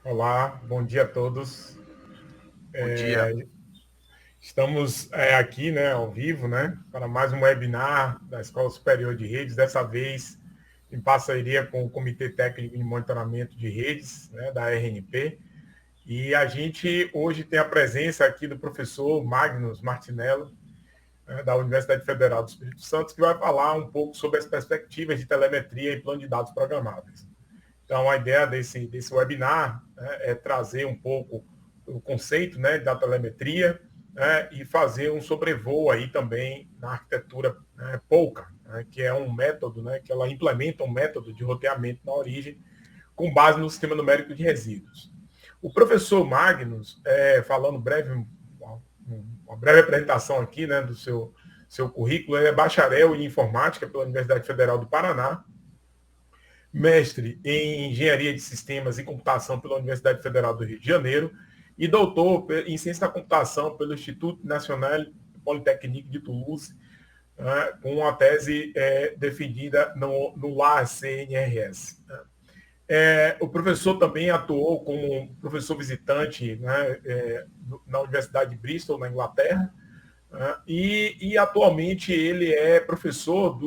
Olá, bom dia a todos. Bom dia. Estamos aqui, né, ao vivo, né, para mais um webinar da Escola Superior de Redes, dessa vez em parceria com o Comitê Técnico de Monitoramento de Redes, né, da RNP. E a gente hoje tem a presença aqui do professor Magnus Martinello, né, da Universidade Federal do Espírito Santo, que vai falar um pouco sobre as perspectivas de telemetria e plano de dados programáveis. Então, a ideia desse webinar, né, é trazer um pouco o conceito, né, da telemetria, né, e fazer um sobrevoo aí também na arquitetura, né, POCA, né, que é um método, né, que ela implementa um método de roteamento na origem com base no sistema numérico de resíduos. O professor Magnus, falando uma breve apresentação aqui, né, do seu currículo, ele é bacharel em informática pela Universidade Federal do Paraná, mestre em Engenharia de Sistemas e Computação pela Universidade Federal do Rio de Janeiro e doutor em Ciência da Computação pelo Instituto Nacional Polytechnique de Toulouse, com uma tese defendida no LAR-CNRS. O professor também atuou como professor visitante, né, na Universidade de Bristol, na Inglaterra, e atualmente ele é professor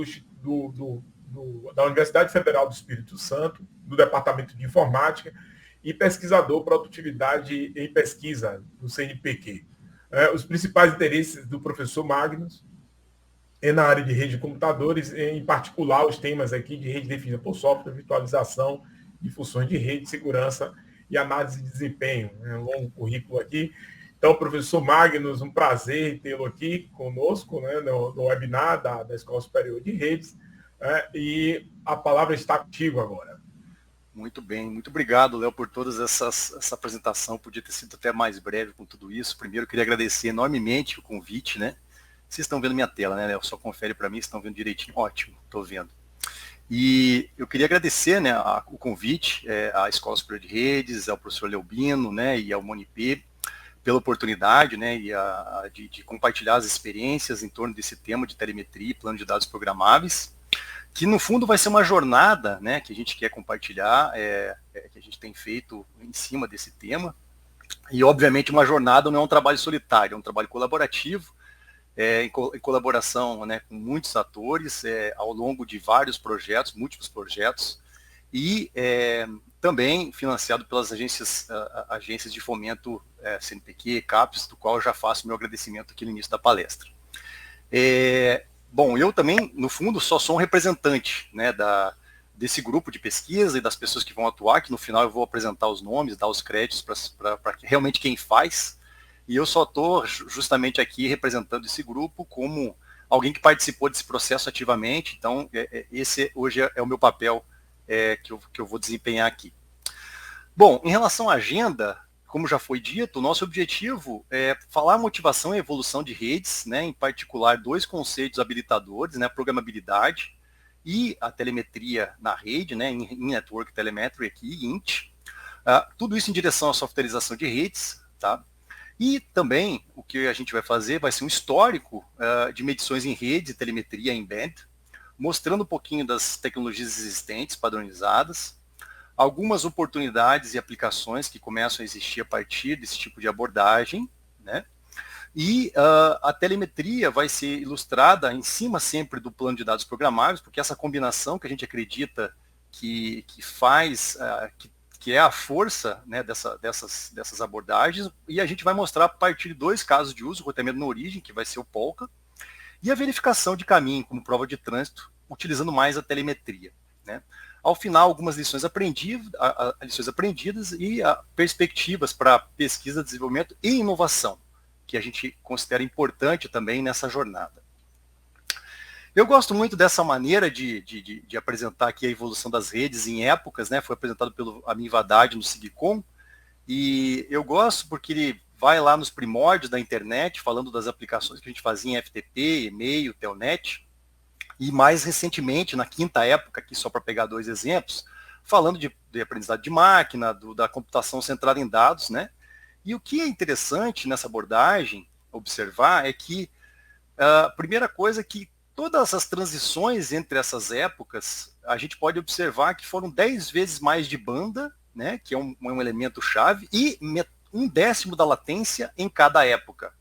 da Universidade Federal do Espírito Santo, do Departamento de Informática, e pesquisador produtividade em pesquisa do CNPq. Os principais interesses do professor Magnus é na área de rede de computadores, em particular os temas aqui de rede definida por software, virtualização de funções de rede, segurança e análise de desempenho. É um longo currículo aqui. Então, professor Magnus, um prazer tê-lo aqui conosco, né, no webinar da Escola Superior de Redes, e a palavra está contigo agora. Muito bem, muito obrigado, Léo, por toda essa apresentação. Podia ter sido até mais breve com tudo isso. Primeiro, eu queria agradecer enormemente o convite, né? Vocês estão vendo minha tela, né, Léo? Só confere para mim, estão vendo direitinho. Ótimo, estou vendo. E eu queria agradecer, né, o convite à Escola Superior de Redes, ao professor Leobino, né, e ao Monipê, pela oportunidade, né, e de compartilhar as experiências em torno desse tema de telemetria e plano de dados programáveis, que no fundo vai ser uma jornada, né, que a gente quer compartilhar, que a gente tem feito em cima desse tema. E obviamente uma jornada não é um trabalho solitário, é um trabalho colaborativo, em colaboração, né, com muitos atores, ao longo de vários projetos, múltiplos projetos, e também financiado pelas agências de fomento CNPq, CAPES, do qual eu já faço meu agradecimento aqui no início da palestra. Bom, eu também, no fundo, só sou um representante, né, desse grupo de pesquisa e das pessoas que vão atuar, que no final eu vou apresentar os nomes, dar os créditos para realmente quem faz, e eu só estou justamente aqui representando esse grupo como alguém que participou desse processo ativamente, então esse hoje é o meu papel que eu vou desempenhar aqui. Bom, em relação à agenda, como já foi dito, o nosso objetivo é falar a motivação e evolução de redes, né, em particular dois conceitos habilitadores, né, a programabilidade e a telemetria na rede, né, em Network Telemetry aqui, INT. Tudo isso em direção à softwareização de redes, tá? E também o que a gente vai fazer vai ser um histórico de medições em rede e telemetria embed, mostrando um pouquinho das tecnologias existentes, padronizadas, algumas oportunidades e aplicações que começam a existir a partir desse tipo de abordagem, né? E a telemetria vai ser ilustrada em cima sempre do plano de dados programáveis, porque essa combinação que a gente acredita que faz, que é a força, né, dessas abordagens, e a gente vai mostrar a partir de dois casos de uso, o roteamento na origem, que vai ser o POLCA, e a verificação de caminho como prova de trânsito, utilizando mais a telemetria, né? Ao final, algumas lições aprendidas e perspectivas para pesquisa, desenvolvimento e inovação, que a gente considera importante também nessa jornada. Eu gosto muito dessa maneira de apresentar aqui a evolução das redes em épocas, né? Foi apresentado pelo Amin Haddad no SIGCOM, e eu gosto porque ele vai lá nos primórdios da internet, falando das aplicações que a gente fazia em FTP, e-mail, Telnet, e mais recentemente, na quinta época, aqui só para pegar dois exemplos, falando de aprendizado de máquina, da computação centrada em dados, né? E o que é interessante nessa abordagem, observar, é que a primeira coisa é que todas as transições entre essas épocas, a gente pode observar que foram 10 vezes mais de banda, né, que é um elemento chave, e 1/10 da latência em cada época.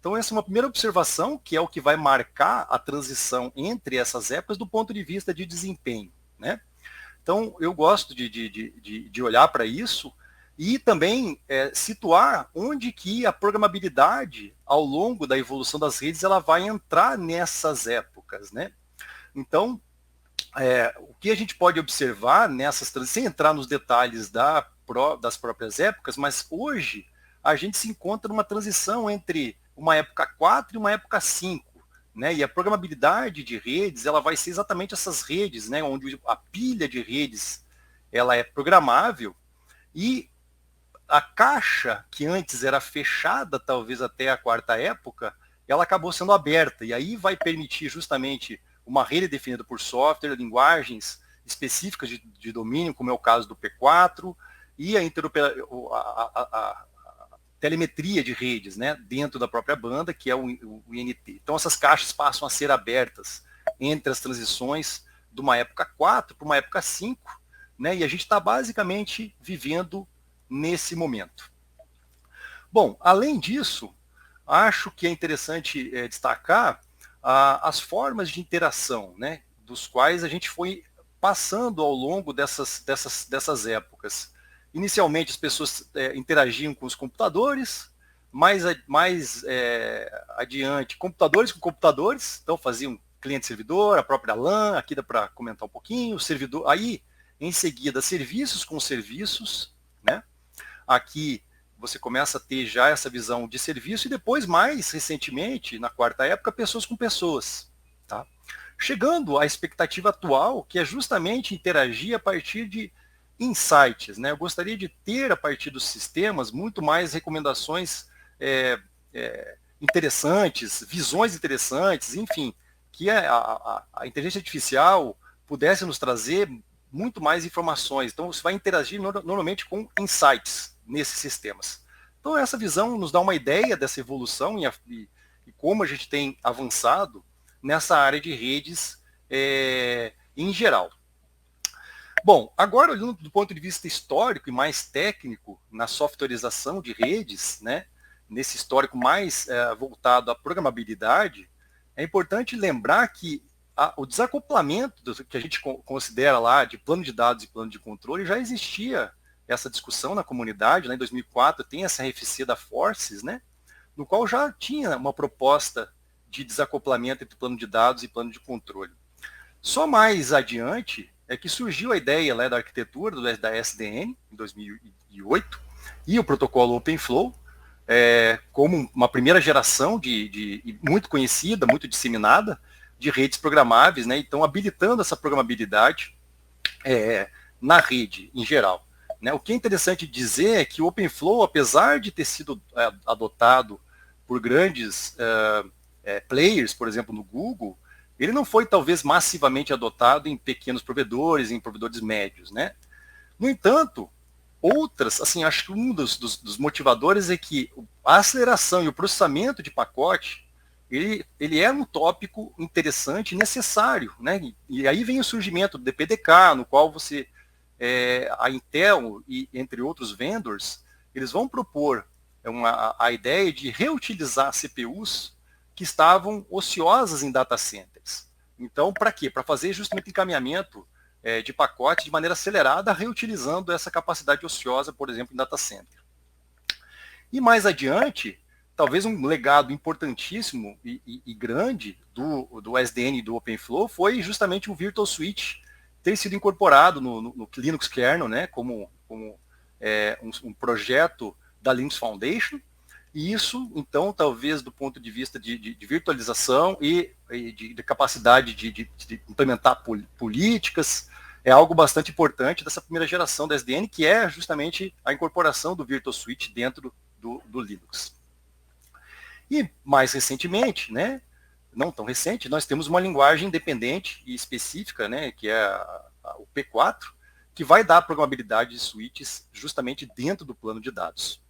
Então essa é uma primeira observação, que é o que vai marcar a transição entre essas épocas do ponto de vista de desempenho, né? Então eu gosto de olhar para isso e também situar onde que a programabilidade ao longo da evolução das redes ela vai entrar nessas épocas, né? Então, o que a gente pode observar nessas transições, sem entrar nos detalhes das próprias épocas, mas hoje a gente se encontra numa transição entre uma época 4 e uma época 5, né? E a programabilidade de redes, ela vai ser exatamente essas redes, né? Onde a pilha de redes ela é programável e a caixa que antes era fechada, talvez até a 4ª época, ela acabou sendo aberta, e aí vai permitir justamente uma rede definida por software, linguagens específicas de domínio, como é o caso do P4, e a telemetria de redes, né, dentro da própria banda, que é o INT. Então essas caixas passam a ser abertas entre as transições de uma época 4 para uma época 5, né, e a gente está basicamente vivendo nesse momento. Bom, além disso, acho que é interessante destacar as formas de interação, né, dos quais a gente foi passando ao longo dessas épocas. Inicialmente as pessoas interagiam com os computadores, mais adiante computadores com computadores, então faziam cliente-servidor, a própria LAN, aqui dá para comentar um pouquinho, o servidor, aí em seguida serviços com serviços, né? Aqui você começa a ter já essa visão de serviço e depois, mais recentemente, na 4ª época, pessoas com pessoas. Tá? Chegando à expectativa atual, que é justamente interagir a partir de insights. Né? Eu gostaria de ter, a partir dos sistemas, muito mais recomendações interessantes, visões interessantes, enfim, que a inteligência artificial pudesse nos trazer muito mais informações. Então, você vai interagir normalmente com insights nesses sistemas. Então, essa visão nos dá uma ideia dessa evolução e como a gente tem avançado nessa área de redes em geral. Bom, agora olhando do ponto de vista histórico e mais técnico na softwareização de redes, né, nesse histórico mais voltado à programabilidade, é importante lembrar que o desacoplamento que a gente considera lá de plano de dados e plano de controle já existia essa discussão na comunidade. Lá em 2004 tem essa RFC da Forces, né, no qual já tinha uma proposta de desacoplamento entre plano de dados e plano de controle. Só mais adiante é que surgiu a ideia lá da arquitetura da SDN, em 2008, e o protocolo OpenFlow, como uma primeira geração muito conhecida, muito disseminada, de redes programáveis, né? Então habilitando essa programabilidade na rede em geral. Né? O que é interessante dizer é que o OpenFlow, apesar de ter sido adotado por grandes players, por exemplo, no Google, ele não foi talvez massivamente adotado em pequenos provedores, em provedores médios. Né? No entanto, outras, assim, acho que um dos motivadores é que a aceleração e o processamento de pacote, ele é um tópico interessante e necessário, né? E aí vem o surgimento do DPDK, no qual a Intel e entre outros vendors, eles vão propor a ideia de reutilizar CPUs que estavam ociosas em data centers. Então, para quê? Para fazer justamente encaminhamento de pacote de maneira acelerada, reutilizando essa capacidade ociosa, por exemplo, em data center. E mais adiante, talvez um legado importantíssimo e grande do SDN e do OpenFlow foi justamente o Virtual Switch ter sido incorporado no Linux kernel, né, como um projeto da Linux Foundation. E isso, então, talvez do ponto de vista de virtualização e de capacidade de implementar políticas, é algo bastante importante dessa primeira geração da SDN, que é justamente a incorporação do Virtual Switch dentro do Linux. E mais recentemente, né, não tão recente, nós temos uma linguagem independente e específica, né, que é o P4, que vai dar a programabilidade de switches justamente dentro do plano de dados.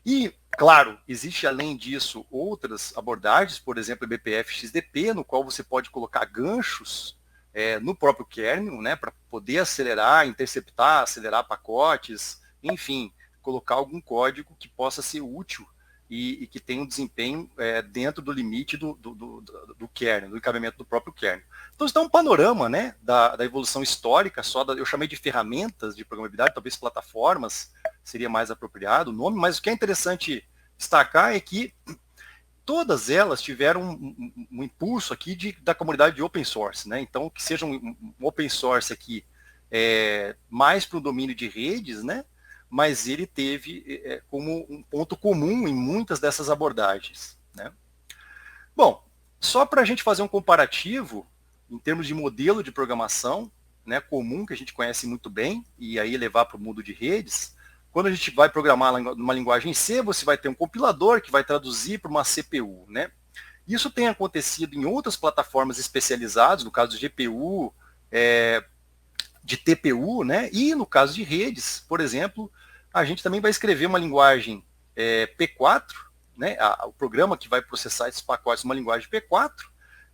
E, claro, existe além disso outras abordagens, por exemplo, o BPF XDP, no qual você pode colocar ganchos no próprio kernel, né, para poder acelerar, interceptar, acelerar pacotes, enfim, colocar algum código que possa ser útil e que tenha um desempenho dentro do limite do kernel, do encaminhamento do próprio kernel. Então, isso dá um panorama, né, da evolução histórica, eu chamei de ferramentas de programabilidade, talvez plataformas seria mais apropriado o nome, mas o que é interessante destacar é que todas elas tiveram um impulso aqui da comunidade de open source, né? Então, que seja um open source aqui mais para o domínio de redes, né? Mas ele teve como um ponto comum em muitas dessas abordagens, né? Bom, só para a gente fazer um comparativo, em termos de modelo de programação, né, comum, que a gente conhece muito bem, e aí levar para o mundo de redes, quando a gente vai programar numa linguagem C, você vai ter um compilador que vai traduzir para uma CPU, né? Isso tem acontecido em outras plataformas especializadas, no caso de GPU, de TPU, né? E no caso de redes, por exemplo, a gente também vai escrever uma linguagem P4, né? O programa que vai processar esses pacotes numa linguagem P4,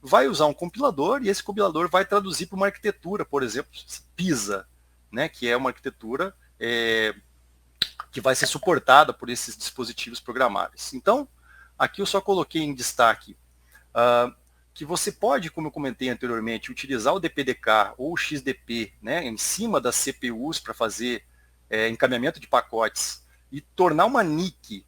vai usar um compilador e esse compilador vai traduzir para uma arquitetura, por exemplo, PISA, né? Que é uma arquitetura que vai ser suportada por esses dispositivos programáveis. Então, aqui eu só coloquei em destaque que você pode, como eu comentei anteriormente, utilizar o DPDK ou o XDP, né, em cima das CPUs para fazer encaminhamento de pacotes e tornar uma NIC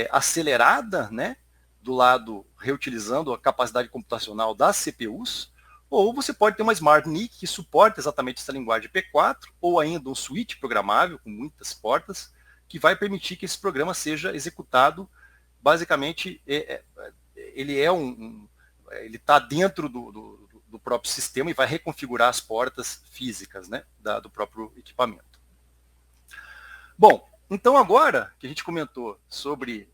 acelerada, né, do lado reutilizando a capacidade computacional das CPUs, ou você pode ter uma Smart NIC que suporta exatamente essa linguagem P4, ou ainda um switch programável com muitas portas, que vai permitir que esse programa seja executado. Basicamente, ele ele está dentro do próprio sistema e vai reconfigurar as portas físicas, né, do próprio equipamento. Bom, então agora que a gente comentou sobre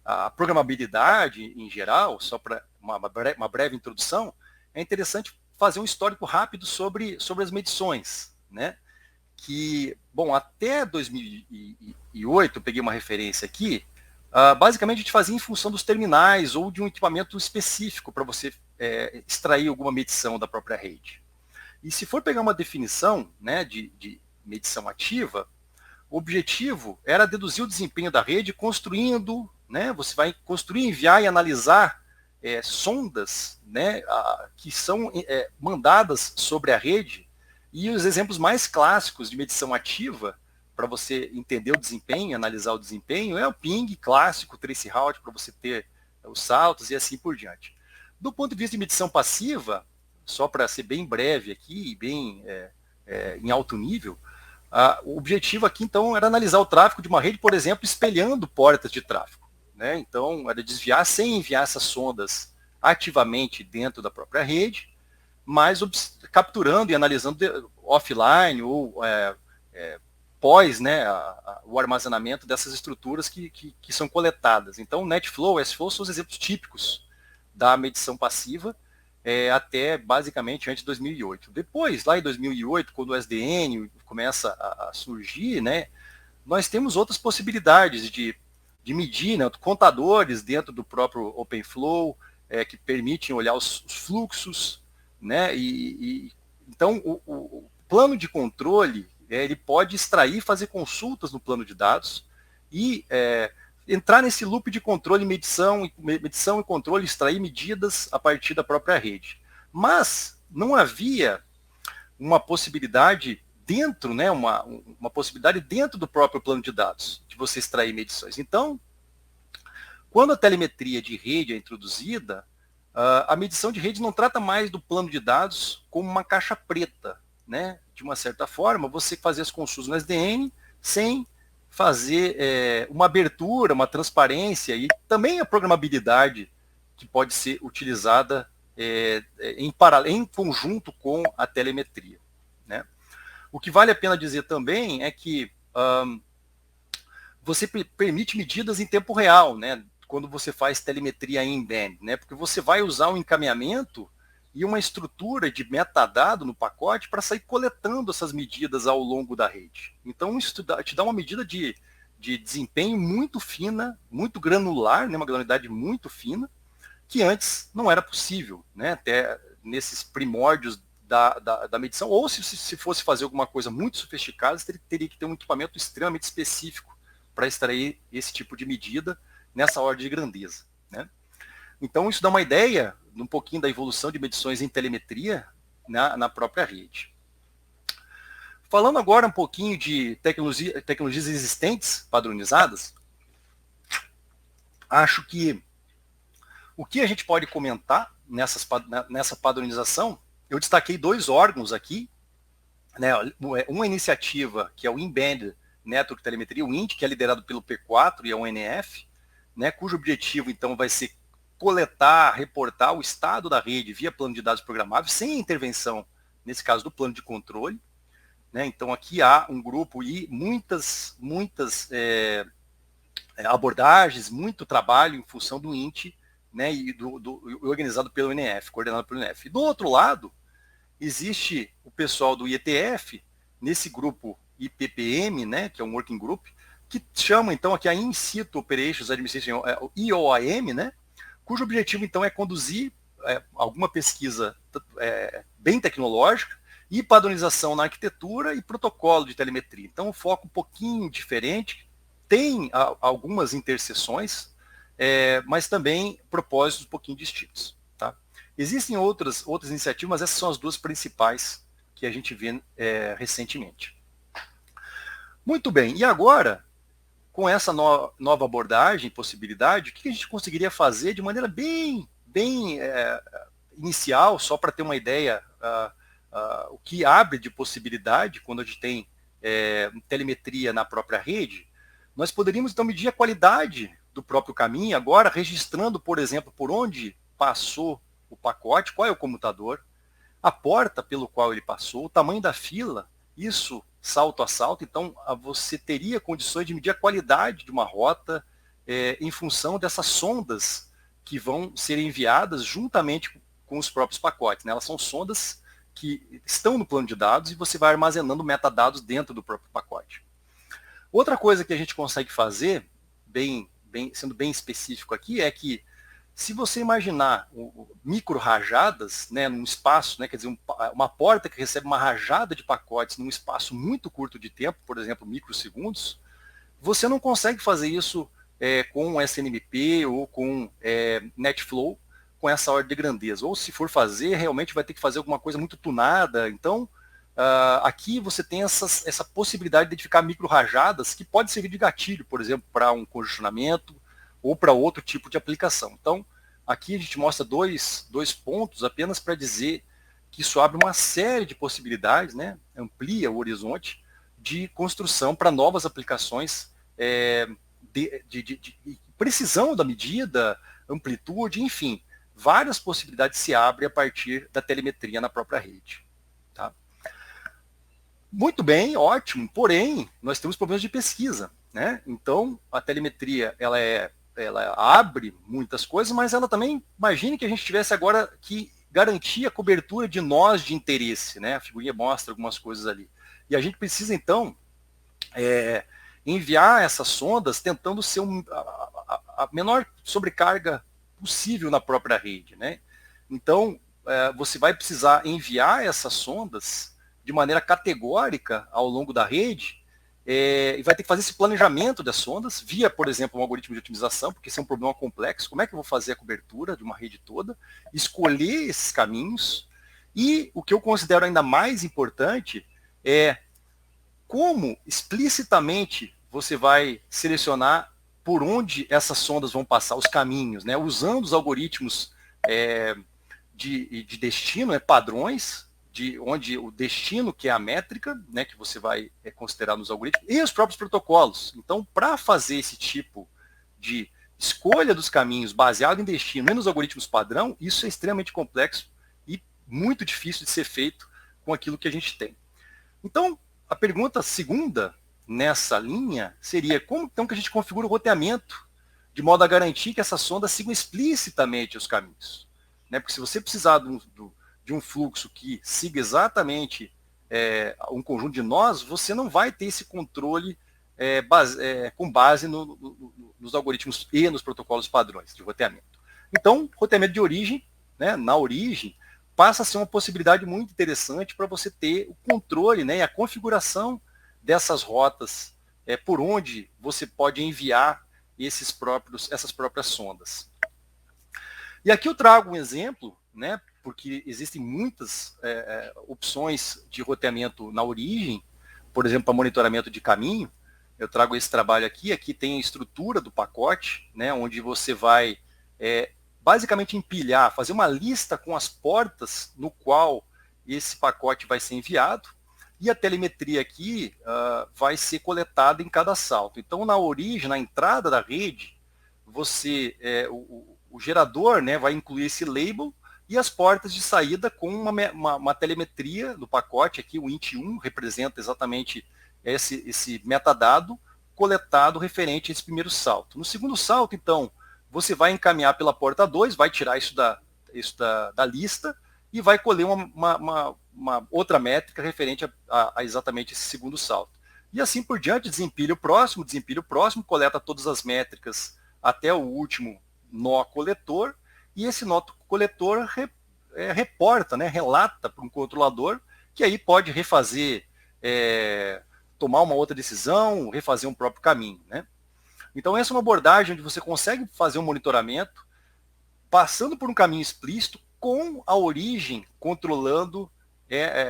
a programabilidade em geral, só para uma breve introdução, é interessante fazer um histórico rápido sobre as medições, né? Que, bom, até 2008, eu peguei uma referência aqui, basicamente a gente fazia em função dos terminais ou de um equipamento específico para você extrair alguma medição da própria rede. E se for pegar uma definição, né, de medição ativa, o objetivo era deduzir o desempenho da rede construindo, né, você vai construir, enviar e analisar sondas, né, que são mandadas sobre a rede. E os exemplos mais clássicos de medição ativa, para você entender o desempenho, analisar o desempenho, é o ping clássico, trace route, para você ter os saltos e assim por diante. Do ponto de vista de medição passiva, só para ser bem breve aqui e bem em alto nível, o objetivo aqui, então, era analisar o tráfego de uma rede, por exemplo, espelhando portas de tráfego, né? Então, era desviar sem enviar essas sondas ativamente dentro da própria rede, mas capturando e analisando offline ou pós, né, o armazenamento dessas estruturas que são coletadas. Então, NetFlow, SFlow são os exemplos típicos da medição passiva até basicamente antes de 2008. Depois, lá em 2008, quando o SDN começa a surgir, né, nós temos outras possibilidades de medir, né, contadores dentro do próprio OpenFlow, que permitem olhar os fluxos, né, então o plano de controle ele pode extrair, fazer consultas no plano de dados e entrar nesse loop de controle, medição e controle, extrair medidas a partir da própria rede. Mas não havia uma possibilidade dentro, né, uma possibilidade dentro do próprio plano de dados de você extrair medições. Então, quando a telemetria de rede é introduzida, a medição de rede não trata mais do plano de dados como uma caixa preta, né? De uma certa forma, você fazer as consultas no SDN sem fazer uma abertura, uma transparência e também a programabilidade que pode ser utilizada em conjunto com a telemetria, né? O que vale a pena dizer também é que você permite medidas em tempo real, né? Quando você faz telemetria in-band, né? Porque você vai usar um encaminhamento e uma estrutura de metadado no pacote para sair coletando essas medidas ao longo da rede. Então, isso te dá uma medida de desempenho muito fina, muito granular, né? Uma granularidade muito fina, que antes não era possível, né? Até nesses primórdios da medição, ou se fosse fazer alguma coisa muito sofisticada, você teria que ter um equipamento extremamente específico para extrair esse tipo de medida nessa ordem de grandeza, né? Então, isso dá uma ideia um pouquinho da evolução de medições em telemetria na própria rede. Falando agora um pouquinho de tecnologias existentes, padronizadas, acho que o que a gente pode comentar nessa padronização, eu destaquei 2 órgãos aqui, né? Uma iniciativa que é o Embedded Network Telemetria, o INT, que é liderado pelo P4 e a ONF, né, cujo objetivo, então, vai ser coletar, reportar o estado da rede via plano de dados programável, sem intervenção, nesse caso, do plano de controle, né? Então, aqui há um grupo e muitas abordagens, muito trabalho em função do INT, né, e organizado pelo INF, coordenado pelo INF. E do outro lado, existe o pessoal do IETF, nesse grupo IPPM, né, que é um working group, que chama, então, aqui a In Situ Operations Administration, o IOAM, né, cujo objetivo, então, é conduzir alguma pesquisa bem tecnológica e padronização na arquitetura e protocolo de telemetria. Então, um foco um pouquinho diferente, tem algumas interseções, mas também propósitos um pouquinho distintos. Tá? Existem outras iniciativas, mas essas são as 2 principais que a gente vê recentemente. Muito bem, e agora, com essa nova abordagem, possibilidade, o que a gente conseguiria fazer de maneira bem inicial, só para ter uma ideia, o que abre de possibilidade quando a gente tem telemetria na própria rede, nós poderíamos, então, medir a qualidade do próprio caminho, agora registrando, por exemplo, por onde passou o pacote, qual é o comutador, a porta pelo qual ele passou, o tamanho da fila, isso salto a salto. Então, você teria condições de medir a qualidade de uma rota em função dessas sondas que vão ser enviadas juntamente com os próprios pacotes, né? Elas são sondas que estão no plano de dados e você vai armazenando metadados dentro do próprio pacote. Outra coisa que a gente consegue fazer, sendo bem específico aqui, é que se você imaginar micro rajadas, né, num espaço, né, quer dizer, uma porta que recebe uma rajada de pacotes num espaço muito curto de tempo, por exemplo, microsegundos, você não consegue fazer isso com SNMP ou com NetFlow com essa ordem de grandeza. Ou se for fazer, realmente vai ter que fazer alguma coisa muito tunada. Então, aqui você tem essa possibilidade de identificar micro-rajadas que pode servir de gatilho, por exemplo, para um congestionamento ou para outro tipo de aplicação. Então, aqui a gente mostra dois pontos apenas para dizer que isso abre uma série de possibilidades, né? Amplia o horizonte de construção para novas aplicações de precisão da medida, amplitude, enfim, várias possibilidades se abrem a partir da telemetria na própria rede. Tá? Muito bem, ótimo, porém, nós temos problemas de pesquisa, né? Então, a telemetria, ela abre muitas coisas, mas ela também, imagine que a gente tivesse agora que garantir a cobertura de nós de interesse, né? A figurinha mostra algumas coisas ali. E a gente precisa, então, enviar essas sondas tentando ser a menor sobrecarga possível na própria rede, né? Então, você vai precisar enviar essas sondas de maneira categórica ao longo da rede, e vai ter que fazer esse planejamento das sondas via, por exemplo, um algoritmo de otimização, porque esse é um problema complexo. Como é que eu vou fazer a cobertura de uma rede toda? Escolher esses caminhos. E o que eu considero ainda mais importante é como explicitamente você vai selecionar por onde essas sondas vão passar, os caminhos, né? Usando os algoritmos de destino, padrões, de onde o destino, que é a métrica, né, que você vai considerar nos algoritmos, e os próprios protocolos. Então, para fazer esse tipo de escolha dos caminhos baseado em destino e nos algoritmos padrão, isso é extremamente complexo e muito difícil de ser feito com aquilo que a gente tem. Então, a pergunta segunda nessa linha seria como então que a gente configura o roteamento de modo a garantir que essas sondas sigam explicitamente os caminhos. Né? Porque se você precisar de um fluxo que siga exatamente um conjunto de nós, você não vai ter esse controle com base nos algoritmos e nos protocolos padrões de roteamento. Então, roteamento de origem, né, na origem, passa a ser uma possibilidade muito interessante para você ter o controle, né, e a configuração dessas rotas por onde você pode enviar essas próprias sondas. E aqui eu trago um exemplo, né, porque existem muitas opções de roteamento na origem, por exemplo, para monitoramento de caminho. Eu trago esse trabalho aqui. Aqui tem a estrutura do pacote, né, onde você vai basicamente empilhar, fazer uma lista com as portas no qual esse pacote vai ser enviado, e a telemetria aqui vai ser coletada em cada salto. Então, na origem, na entrada da rede, você, o gerador, né, vai incluir esse label e as portas de saída com uma telemetria do pacote. Aqui o int1 representa exatamente esse metadado coletado referente a esse primeiro salto. No segundo salto, então, você vai encaminhar pela porta 2, vai tirar isso da lista e vai colher uma outra métrica referente a exatamente esse segundo salto. E assim por diante, desempilha o próximo, coleta todas as métricas até o último nó coletor, e esse nó coletor reporta, né, relata para um controlador, que aí pode refazer, tomar uma outra decisão, refazer um próprio caminho, né? Então essa é uma abordagem onde você consegue fazer um monitoramento passando por um caminho explícito com a origem controlando,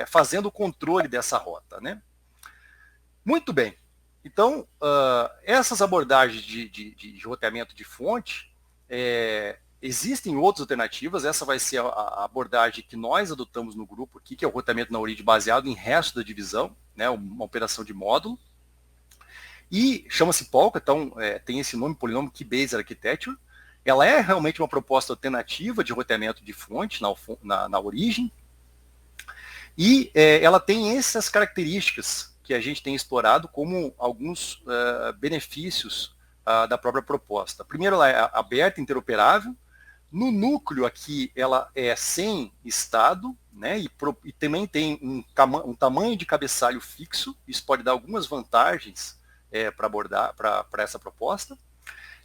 fazendo o controle dessa rota, né? Muito bem. Então, essas abordagens de roteamento de fonte, existem outras alternativas. Essa vai ser a abordagem que nós adotamos no grupo aqui, que é o roteamento na origem baseado em resto da divisão, né, uma operação de módulo. E chama-se Polka, então tem esse nome, Polynomial Key-Based Architecture. Ela é realmente uma proposta alternativa de roteamento de fonte na origem. E ela tem essas características que a gente tem explorado como alguns benefícios da própria proposta. Primeiro, ela é aberta, interoperável. No núcleo aqui, ela é sem estado, né, e também tem um tamanho de cabeçalho fixo. Isso pode dar algumas vantagens para essa proposta.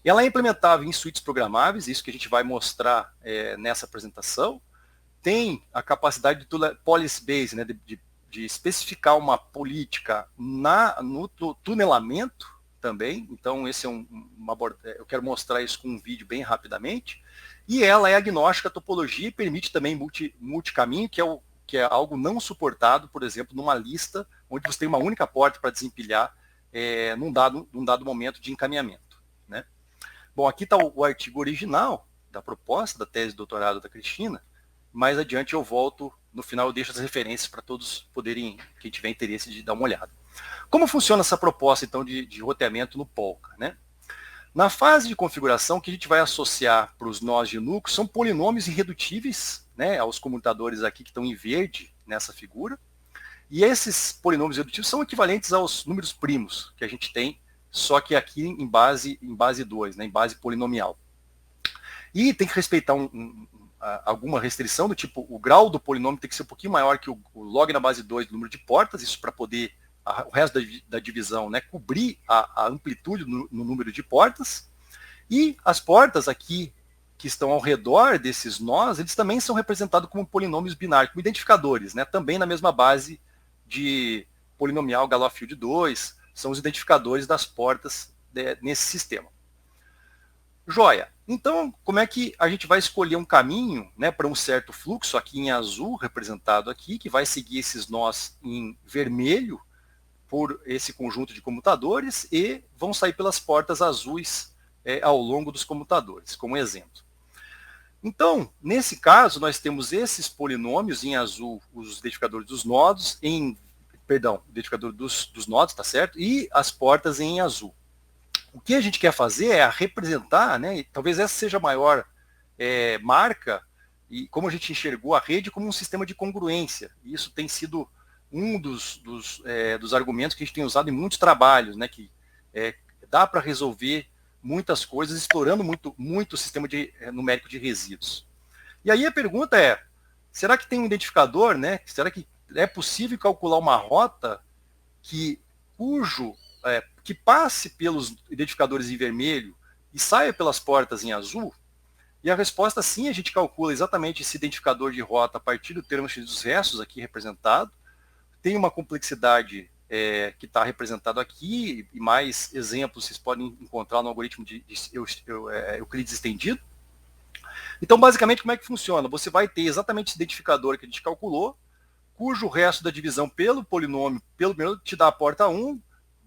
Ela é implementável em suítes programáveis, isso que a gente vai mostrar nessa apresentação. Tem a capacidade de policy base, né, de especificar uma política no tunelamento também. Então, esse é eu quero mostrar isso com um vídeo bem rapidamente. E ela é agnóstica à topologia e permite também multicaminho, que é algo não suportado, por exemplo, numa lista onde você tem uma única porta para desempilhar num dado momento de encaminhamento, né? Bom, aqui está o artigo original da proposta, da tese de doutorado da Cristina. Mais adiante eu volto, no final eu deixo as referências para todos poderem, quem tiver interesse, de dar uma olhada. Como funciona essa proposta, então, de roteamento no Polka, né? Na fase de configuração, o que a gente vai associar para os nós de núcleo são polinômios irredutíveis, né, aos comutadores aqui que estão em verde nessa figura. E esses polinômios irredutíveis são equivalentes aos números primos que a gente tem, só que aqui em base 2, né, em base polinomial. E tem que respeitar alguma restrição do tipo, o grau do polinômio tem que ser um pouquinho maior que o log na base 2 do número de portas, isso para poder o resto da divisão, né, cobrir a amplitude no número de portas. E as portas aqui que estão ao redor desses nós, eles também são representados como polinômios binários, como identificadores, né, também na mesma base de polinomial Galois-Field 2, são os identificadores das portas nesse sistema. Joia. Então, como é que a gente vai escolher um caminho, né, para um certo fluxo, aqui em azul, representado aqui, que vai seguir esses nós em vermelho, por esse conjunto de comutadores, e vão sair pelas portas azuis ao longo dos comutadores, como exemplo. Então, nesse caso, nós temos esses polinômios em azul, os identificadores dos nodos, identificador dos nodos, tá certo? E as portas em azul. O que a gente quer fazer é representar, né, e talvez essa seja a maior marca, e como a gente enxergou a rede como um sistema de congruência. E isso tem sido um dos argumentos que a gente tem usado em muitos trabalhos, né, que dá para resolver muitas coisas explorando muito o sistema numérico de resíduos. E aí a pergunta é, será que tem um identificador, né? Será que é possível calcular uma rota que passe pelos identificadores em vermelho e saia pelas portas em azul? E a resposta, sim, a gente calcula exatamente esse identificador de rota a partir do termo dos restos aqui representado. Tem uma complexidade que está representado aqui, e mais exemplos vocês podem encontrar no algoritmo de Euclides estendido. Então, basicamente, como é que funciona? Você vai ter exatamente esse identificador que a gente calculou, cujo resto da divisão pelo polinômio, pelo primeiro, te dá a porta 1,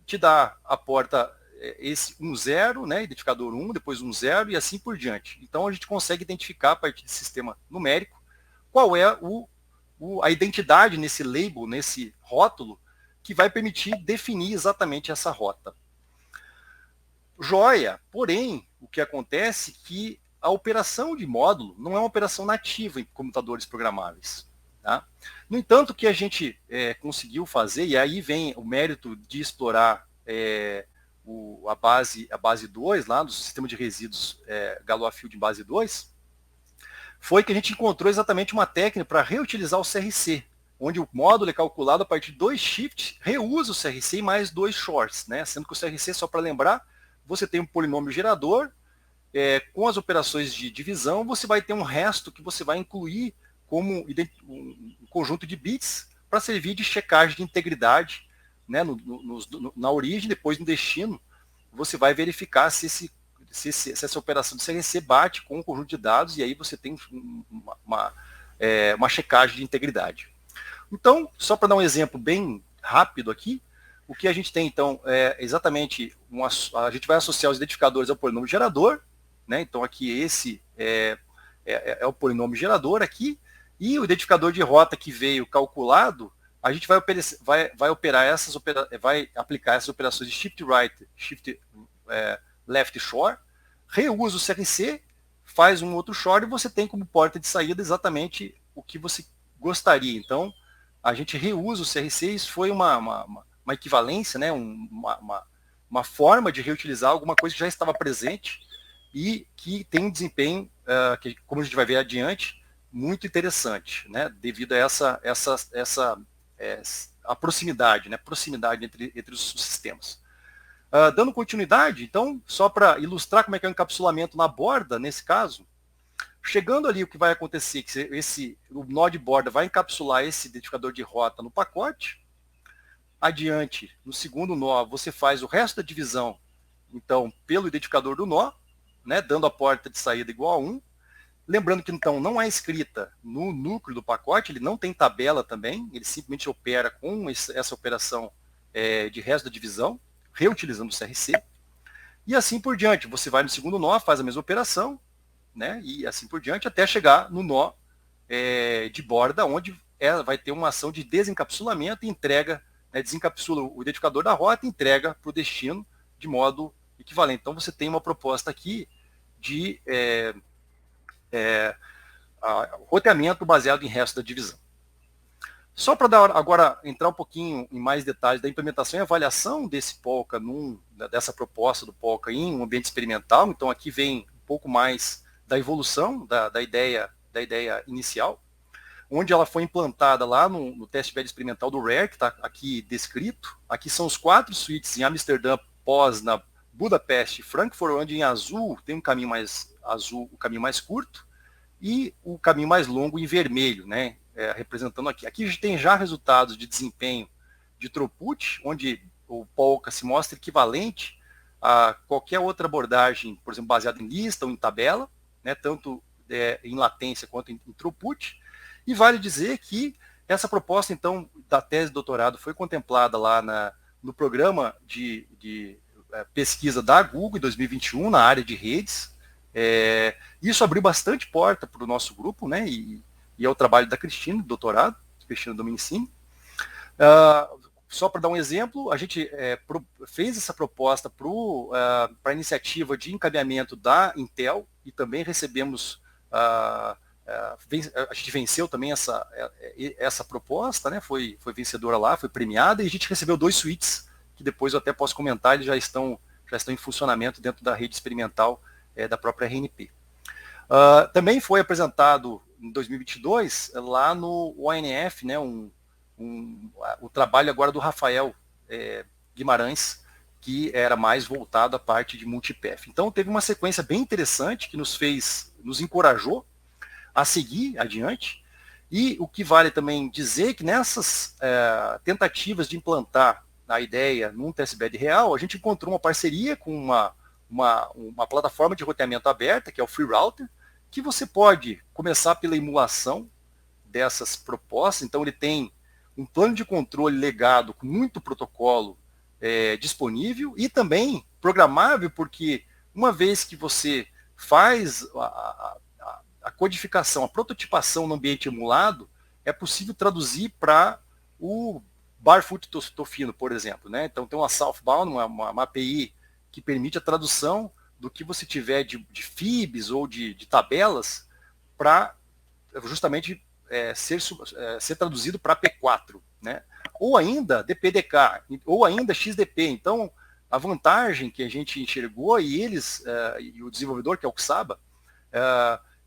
te dá a porta esse 1, 0, né, identificador 1, depois 1, 0 e assim por diante. Então, a gente consegue identificar, a partir desse sistema numérico, qual é a identidade nesse label, nesse rótulo, que vai permitir definir exatamente essa rota. Joia, porém, o que acontece é que a operação de módulo não é uma operação nativa em computadores programáveis. Tá? No entanto, o que a gente conseguiu fazer, e aí vem o mérito de explorar a base 2, lá do sistema de resíduos Galois Field em base 2, foi que a gente encontrou exatamente uma técnica para reutilizar o CRC, onde o módulo é calculado a partir de 2 shifts, reusa o CRC e mais 2 shorts, né? Sendo que o CRC, só para lembrar, você tem um polinômio gerador, com as operações de divisão, você vai ter um resto que você vai incluir como um conjunto de bits para servir de checagem de integridade, né, na origem, depois no destino, você vai verificar se essa operação de CRC bate com um conjunto de dados, e aí você tem uma checagem de integridade. Então, só para dar um exemplo bem rápido aqui, o que a gente tem, então, é exatamente, a gente vai associar os identificadores ao polinômio gerador, né? Então, aqui esse é o polinômio gerador aqui, e o identificador de rota que veio calculado, a gente vai aplicar essas operações de shift right, shift left shore, reusa o CRC, faz um outro shore e você tem como porta de saída exatamente o que você gostaria. Então, a gente reusa o CRC, isso foi uma equivalência, né? uma forma de reutilizar alguma coisa que já estava presente e que tem um desempenho, que, como a gente vai ver adiante, muito interessante, né? Devido a a proximidade, né? Proximidade entre os sistemas. Dando continuidade, então, só para ilustrar como é que é o encapsulamento na borda, nesse caso, chegando ali, o que vai acontecer, que o nó de borda vai encapsular esse identificador de rota no pacote. Adiante, no segundo nó, você faz o resto da divisão, então, pelo identificador do nó, né, dando a porta de saída igual a 1. Lembrando que, então, não é escrita no núcleo do pacote, ele não tem tabela também, ele simplesmente opera com essa operação de resto da divisão, reutilizando o CRC. E assim por diante, você vai no segundo nó, faz a mesma operação, né, e assim por diante, até chegar no nó de borda, onde vai ter uma ação de desencapsulamento e entrega, né, desencapsula o identificador da rota e entrega para o destino de modo equivalente. Então, você tem uma proposta aqui de roteamento baseado em resto da divisão. Só para agora entrar um pouquinho em mais detalhes da implementação e avaliação desse Polka, dessa proposta do Polka em um ambiente experimental. Então, aqui vem um pouco mais da evolução da ideia inicial, onde ela foi implantada lá no teste bed experimental do RARE, que está aqui descrito. Aqui são os 4 suítes em Amsterdã, Poznan, Budapeste e Frankfurt, onde em azul tem um caminho mais azul, o caminho mais curto, e o caminho mais longo em vermelho, né, representando aqui. Aqui a gente tem já resultados de desempenho de throughput, onde o Polka se mostra equivalente a qualquer outra abordagem, por exemplo, baseada em lista ou em tabela, né, tanto em latência quanto em throughput. E vale dizer que essa proposta, então, da tese de doutorado foi contemplada lá no programa de pesquisa da Google em 2021, na área de redes. Isso abriu bastante porta para o nosso grupo, né? E é o trabalho da Cristina, do doutorado, Cristina Dominicini. Só para dar um exemplo, a gente fez essa proposta para a iniciativa de encaminhamento da Intel e também recebemos, a gente venceu também essa proposta, né? Foi vencedora lá, foi premiada, e a gente recebeu 2 suítes, que depois eu até posso comentar, eles já estão em funcionamento dentro da rede experimental da própria RNP. Também foi apresentado em 2022 lá no ONF, né, o trabalho agora do Rafael Guimarães, que era mais voltado à parte de multipath. Então teve uma sequência bem interessante que nos fez nos encorajou a seguir adiante. E o que vale também dizer é que nessas tentativas de implantar a ideia num testbed real, a gente encontrou uma parceria com uma plataforma de roteamento aberta, que é o FreeRouter, que você pode começar pela emulação dessas propostas. Então ele tem um plano de controle legado com muito protocolo disponível e também programável, porque uma vez que você faz a codificação, a prototipação no ambiente emulado, é possível traduzir para o Barefoot Tofino, por exemplo, né? Então tem uma Southbound, uma API que permite a tradução do que você tiver de FIBs ou de tabelas para justamente ser traduzido para P4, né? Ou ainda DPDK, ou ainda XDP. Então, a vantagem que a gente enxergou, e eles, e o desenvolvedor, que é o Xaba,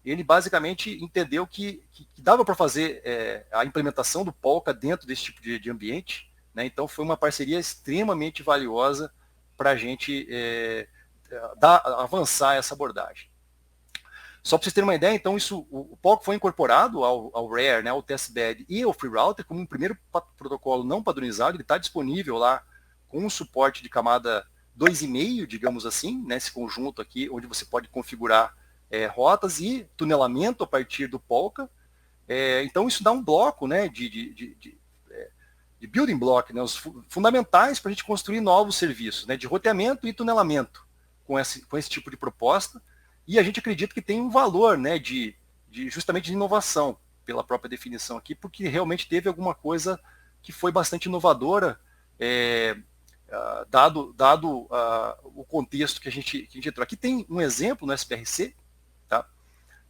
ele basicamente entendeu que dava para fazer a implementação do Polka dentro desse tipo de ambiente, né? Então, foi uma parceria extremamente valiosa para a gente avançar essa abordagem. Só para vocês terem uma ideia, então o Polka foi incorporado ao RARE, né, ao testbed e ao FreeRouter como um primeiro protocolo não padronizado. Ele está disponível lá com um suporte de camada 2,5, digamos assim, nesse conjunto aqui, onde você pode configurar rotas e tunelamento a partir do Polka. Então isso dá um bloco, né, de building block, né, os fundamentais para a gente construir novos serviços, né, de roteamento e tunelamento com esse tipo de proposta. E a gente acredita que tem um valor, né, justamente de inovação, pela própria definição aqui, porque realmente teve alguma coisa que foi bastante inovadora, dado o contexto que a gente entrou. Aqui tem um exemplo no SPRC, tá,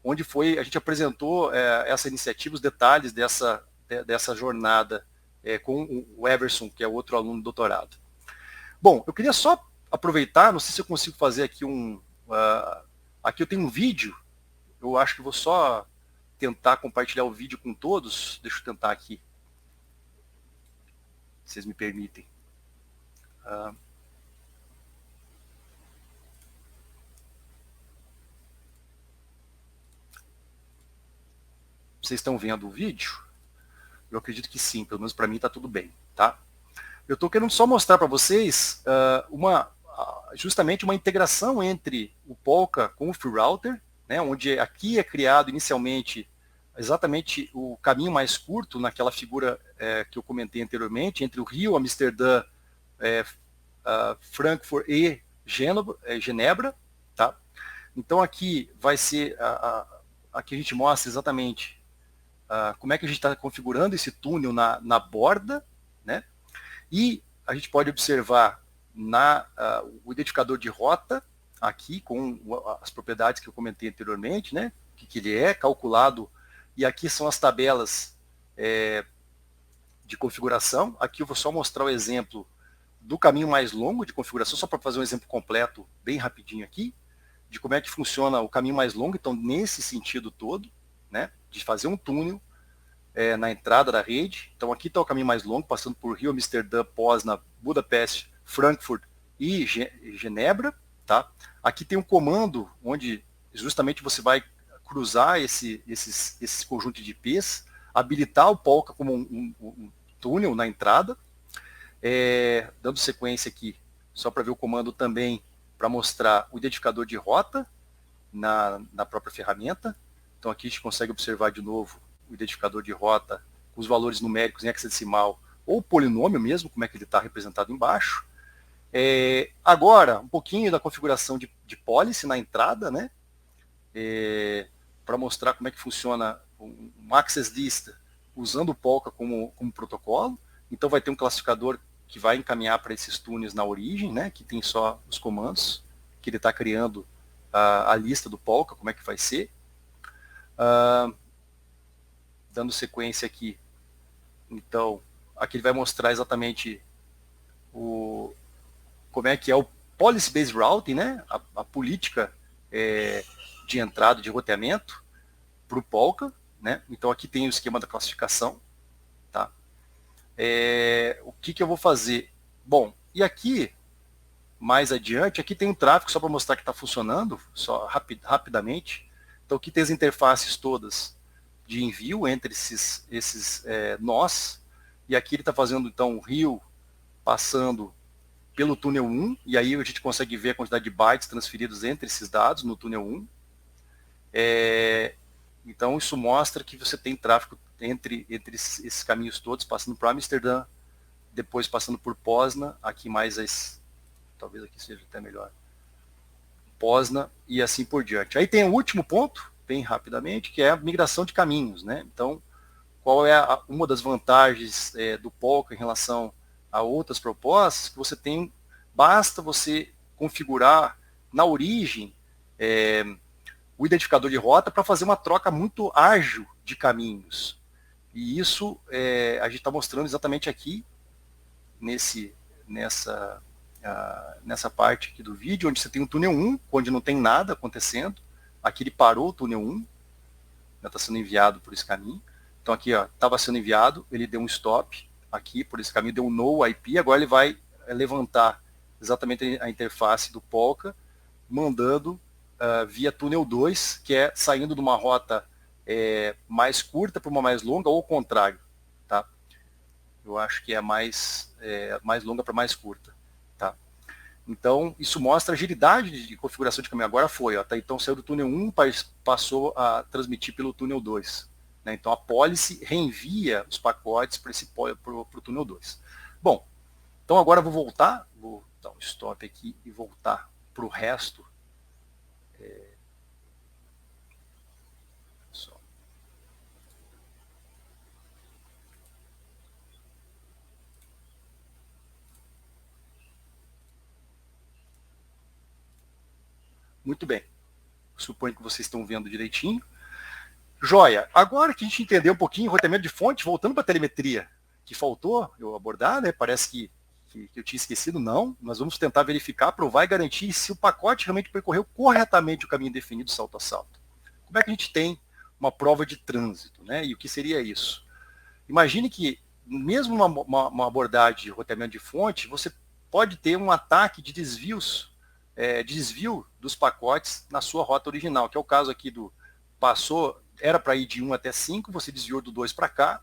onde a gente apresentou essa iniciativa, os detalhes dessa jornada com o Everson, que é outro aluno do doutorado. Bom, eu queria só aproveitar, não sei se eu consigo fazer aqui aqui eu tenho um vídeo, eu acho que vou só tentar compartilhar o vídeo com todos. Deixa eu tentar aqui, se vocês me permitem. Vocês estão vendo o vídeo? Eu acredito que sim, pelo menos para mim está tudo bem, tá? Eu estou querendo só mostrar para vocês justamente uma integração entre o Polka com o FreeRouter, né, onde aqui é criado inicialmente exatamente o caminho mais curto naquela figura que eu comentei anteriormente, entre o Rio, Amsterdã, Frankfurt e Genebra. Tá? Então aqui vai ser, aqui a gente mostra exatamente como é que a gente está configurando esse túnel na borda, né? E a gente pode observar o identificador de rota, aqui com as propriedades que eu comentei anteriormente, né, que ele é calculado, e aqui são as tabelas de configuração. Aqui eu vou só mostrar o exemplo do caminho mais longo de configuração, só para fazer um exemplo completo, bem rapidinho aqui, de como é que funciona o caminho mais longo. Então, nesse sentido todo, né, de fazer um túnel na entrada da rede. Então, aqui está o caminho mais longo, passando por Rio, Amsterdã, Poznan, Budapeste, Frankfurt e Genebra. Tá? Aqui tem um comando onde justamente você vai cruzar esse conjunto de IPs, habilitar o Polka como um túnel na entrada, dando sequência aqui, só para ver o comando também, para mostrar o identificador de rota na própria ferramenta. Então aqui a gente consegue observar de novo o identificador de rota, os valores numéricos em hexadecimal ou polinômio mesmo, como é que ele está representado embaixo. Agora, um pouquinho da configuração de policy na entrada, né? Para mostrar como é que funciona um access list usando o Polka como protocolo. Então vai ter um classificador que vai encaminhar para esses túneis na origem, né? Que tem só os comandos, que ele está criando a lista do Polka, como é que vai ser. Dando sequência aqui, então, aqui ele vai mostrar exatamente como é que é o Policy Based Routing, né? A política de entrada de roteamento para o Polka, né? Então aqui tem o esquema da classificação. Tá? O que eu vou fazer? Bom, e aqui, mais adiante, aqui tem um tráfego, só para mostrar que está funcionando, só rapidamente. Então aqui tem as interfaces todas de envio entre esses nós, e aqui ele está fazendo então o rio passando pelo túnel 1, e aí a gente consegue ver a quantidade de bytes transferidos entre esses dados no túnel 1. Então isso mostra que você tem tráfego entre esses caminhos todos, passando por Amsterdã, depois passando por Poznan, aqui mais talvez aqui seja até melhor, Poznan e assim por diante. Aí tem o último ponto, bem rapidamente, que é a migração de caminhos, né? Então, qual é uma das vantagens do Polka em relação a outras propostas? Que você tem, basta você configurar na origem o identificador de rota para fazer uma troca muito ágil de caminhos. E isso a gente está mostrando exatamente aqui, nessa parte aqui do vídeo, onde você tem o túnel 1, onde não tem nada acontecendo. Aqui ele parou o túnel 1, está sendo enviado por esse caminho. Então aqui estava sendo enviado, ele deu um stop aqui por esse caminho, deu um no IP, agora ele vai levantar exatamente a interface do Polka, mandando via túnel 2, que é saindo de uma rota mais curta para uma mais longa, ou o contrário. Tá? Eu acho que é mais longa para mais curta. Tá? Então, isso mostra agilidade de configuração de caminho. Agora foi, tá? Então saiu do túnel 1, passou a transmitir pelo túnel 2. Né? Então a policy reenvia os pacotes para o túnel 2. Bom, então agora eu vou dar um stop aqui e voltar para o resto. Muito bem. Suponho que vocês estão vendo direitinho. Joia. Agora que a gente entendeu um pouquinho o roteamento de fonte, voltando para a telemetria, que faltou eu abordar, né? Parece que eu tinha esquecido. Não. Nós vamos tentar verificar, provar e garantir se o pacote realmente percorreu corretamente o caminho definido salto a salto. Como é que a gente tem uma prova de trânsito, né? E o que seria isso? Imagine que, mesmo uma abordagem de roteamento de fonte, você pode ter um ataque de desvio dos pacotes na sua rota original, que é o caso aqui era para ir de 1 até 5, você desviou do 2 para cá,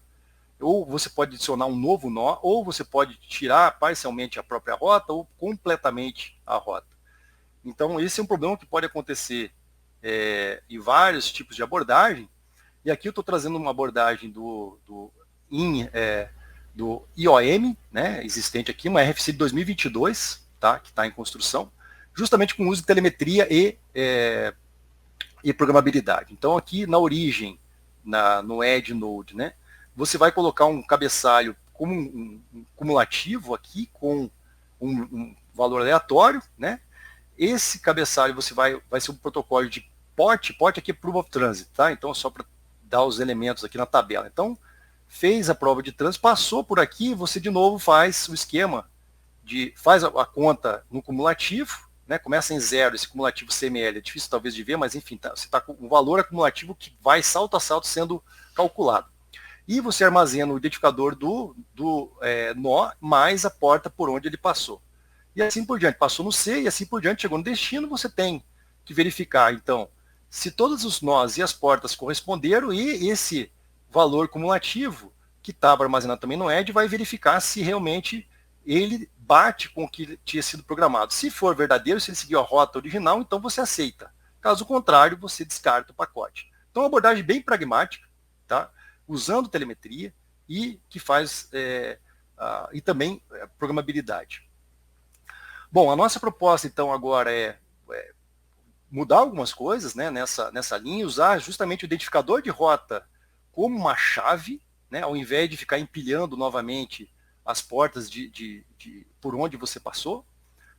ou você pode adicionar um novo nó, ou você pode tirar parcialmente a própria rota, ou completamente a rota. Então, esse é um problema que pode acontecer em vários tipos de abordagem, e aqui eu estou trazendo uma abordagem do IOM, né, existente aqui, uma RFC de 2022, tá, que está em construção, justamente com o uso de telemetria e programabilidade. Então aqui na origem, no Edge Node, né, você vai colocar um cabeçalho como um cumulativo aqui, com um valor aleatório, né? Esse cabeçalho vai ser um protocolo de POT aqui é Proof of Transit, tá? Então só para dar os elementos aqui na tabela. Então, fez a prova de trânsito, passou por aqui, você de novo faz o esquema faz a conta no cumulativo, né, começa em 0, esse cumulativo CML é difícil talvez de ver, mas enfim, você está com um valor acumulativo que vai salto a salto sendo calculado. E você armazena o identificador do nó mais a porta por onde ele passou. E assim por diante, passou no C e assim por diante, chegou no destino, você tem que verificar, então, se todos os nós e as portas corresponderam, e esse valor cumulativo que estava armazenado também no Edge vai verificar se realmente ele bate com o que tinha sido programado. Se for verdadeiro, se ele seguiu a rota original, então você aceita. Caso contrário, você descarta o pacote. Então, uma abordagem bem pragmática, tá? Usando telemetria e que faz e também programabilidade. Bom, a nossa proposta, então, agora é mudar algumas coisas, né, nessa linha, usar justamente o identificador de rota como uma chave, né, ao invés de ficar empilhando novamente as portas por onde você passou.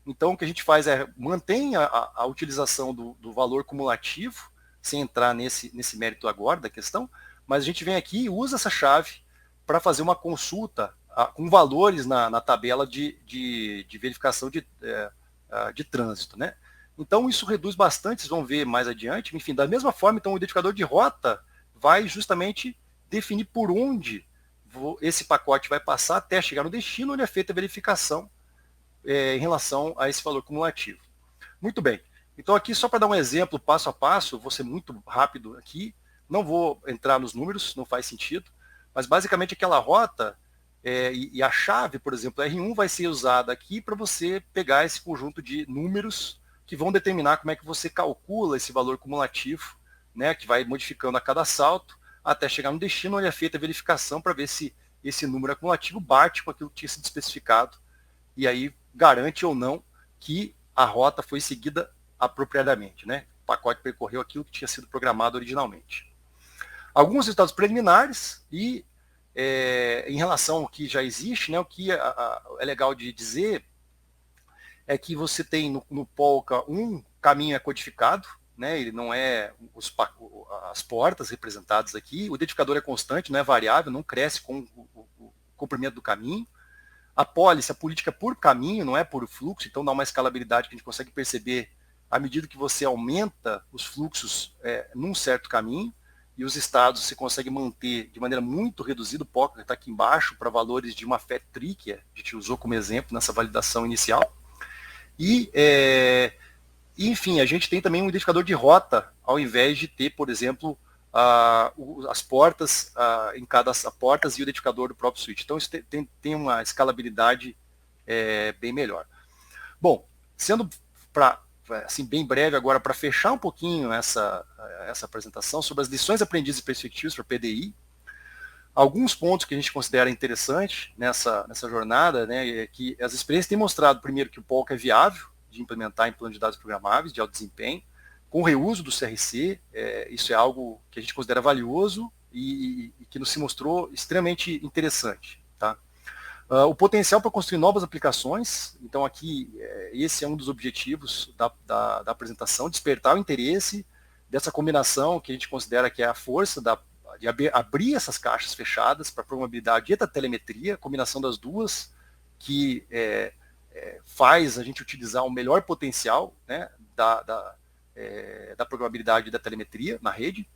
Então, o que a gente faz é mantém a utilização do valor cumulativo, sem entrar nesse mérito agora da questão, mas a gente vem aqui e usa essa chave para fazer uma consulta com valores na tabela de verificação de trânsito, né? Então, isso reduz bastante, vocês vão ver mais adiante. Enfim, da mesma forma, então, o identificador de rota vai justamente definir por onde esse pacote vai passar até chegar no destino, onde é feita a verificação em relação a esse valor cumulativo. Muito bem. Então aqui, só para dar um exemplo passo a passo, vou ser muito rápido aqui, não vou entrar nos números, não faz sentido, mas basicamente aquela rota e a chave, por exemplo, R1 vai ser usada aqui para você pegar esse conjunto de números que vão determinar como é que você calcula esse valor cumulativo, né, que vai modificando a cada salto, até chegar no destino, onde é feita a verificação para ver se esse número acumulativo bate com aquilo que tinha sido especificado, e aí garante ou não que a rota foi seguida apropriadamente, né? O pacote percorreu aquilo que tinha sido programado originalmente. Alguns resultados preliminares e em relação ao que já existe, né, o que é legal de dizer é que você tem no Polka um caminho codificado, né, ele não é as portas representadas aqui, o identificador é constante, não é variável, não cresce com o comprimento do caminho. A policy, a política é por caminho, não é por fluxo, então dá uma escalabilidade que a gente consegue perceber à medida que você aumenta os fluxos num certo caminho, e os estados você consegue manter de maneira muito reduzida, o POCA está aqui embaixo, para valores de uma fat tree, que a gente usou como exemplo nessa validação inicial. E, enfim, a gente tem também um identificador de rota, ao invés de ter, por exemplo, as portas em cada portas e o identificador do próprio switch. Então, isso tem uma escalabilidade bem melhor. Bom, sendo assim, bem breve agora, para fechar um pouquinho essa apresentação sobre as lições aprendidas e perspectivas para PDI, alguns pontos que a gente considera interessante nessa jornada, né, é que as experiências têm mostrado, primeiro, que o Polka é viável de implementar em plano de dados programáveis de alto desempenho, com o reuso do CRC, isso é algo que a gente considera valioso e que nos se mostrou extremamente interessante. Tá? O potencial para construir novas aplicações, então aqui esse é um dos objetivos da apresentação, despertar o interesse dessa combinação que a gente considera que é a força de abrir essas caixas fechadas para programabilidade e da telemetria, a combinação das duas, que faz a gente utilizar o melhor potencial, né, da programabilidade e da telemetria na rede.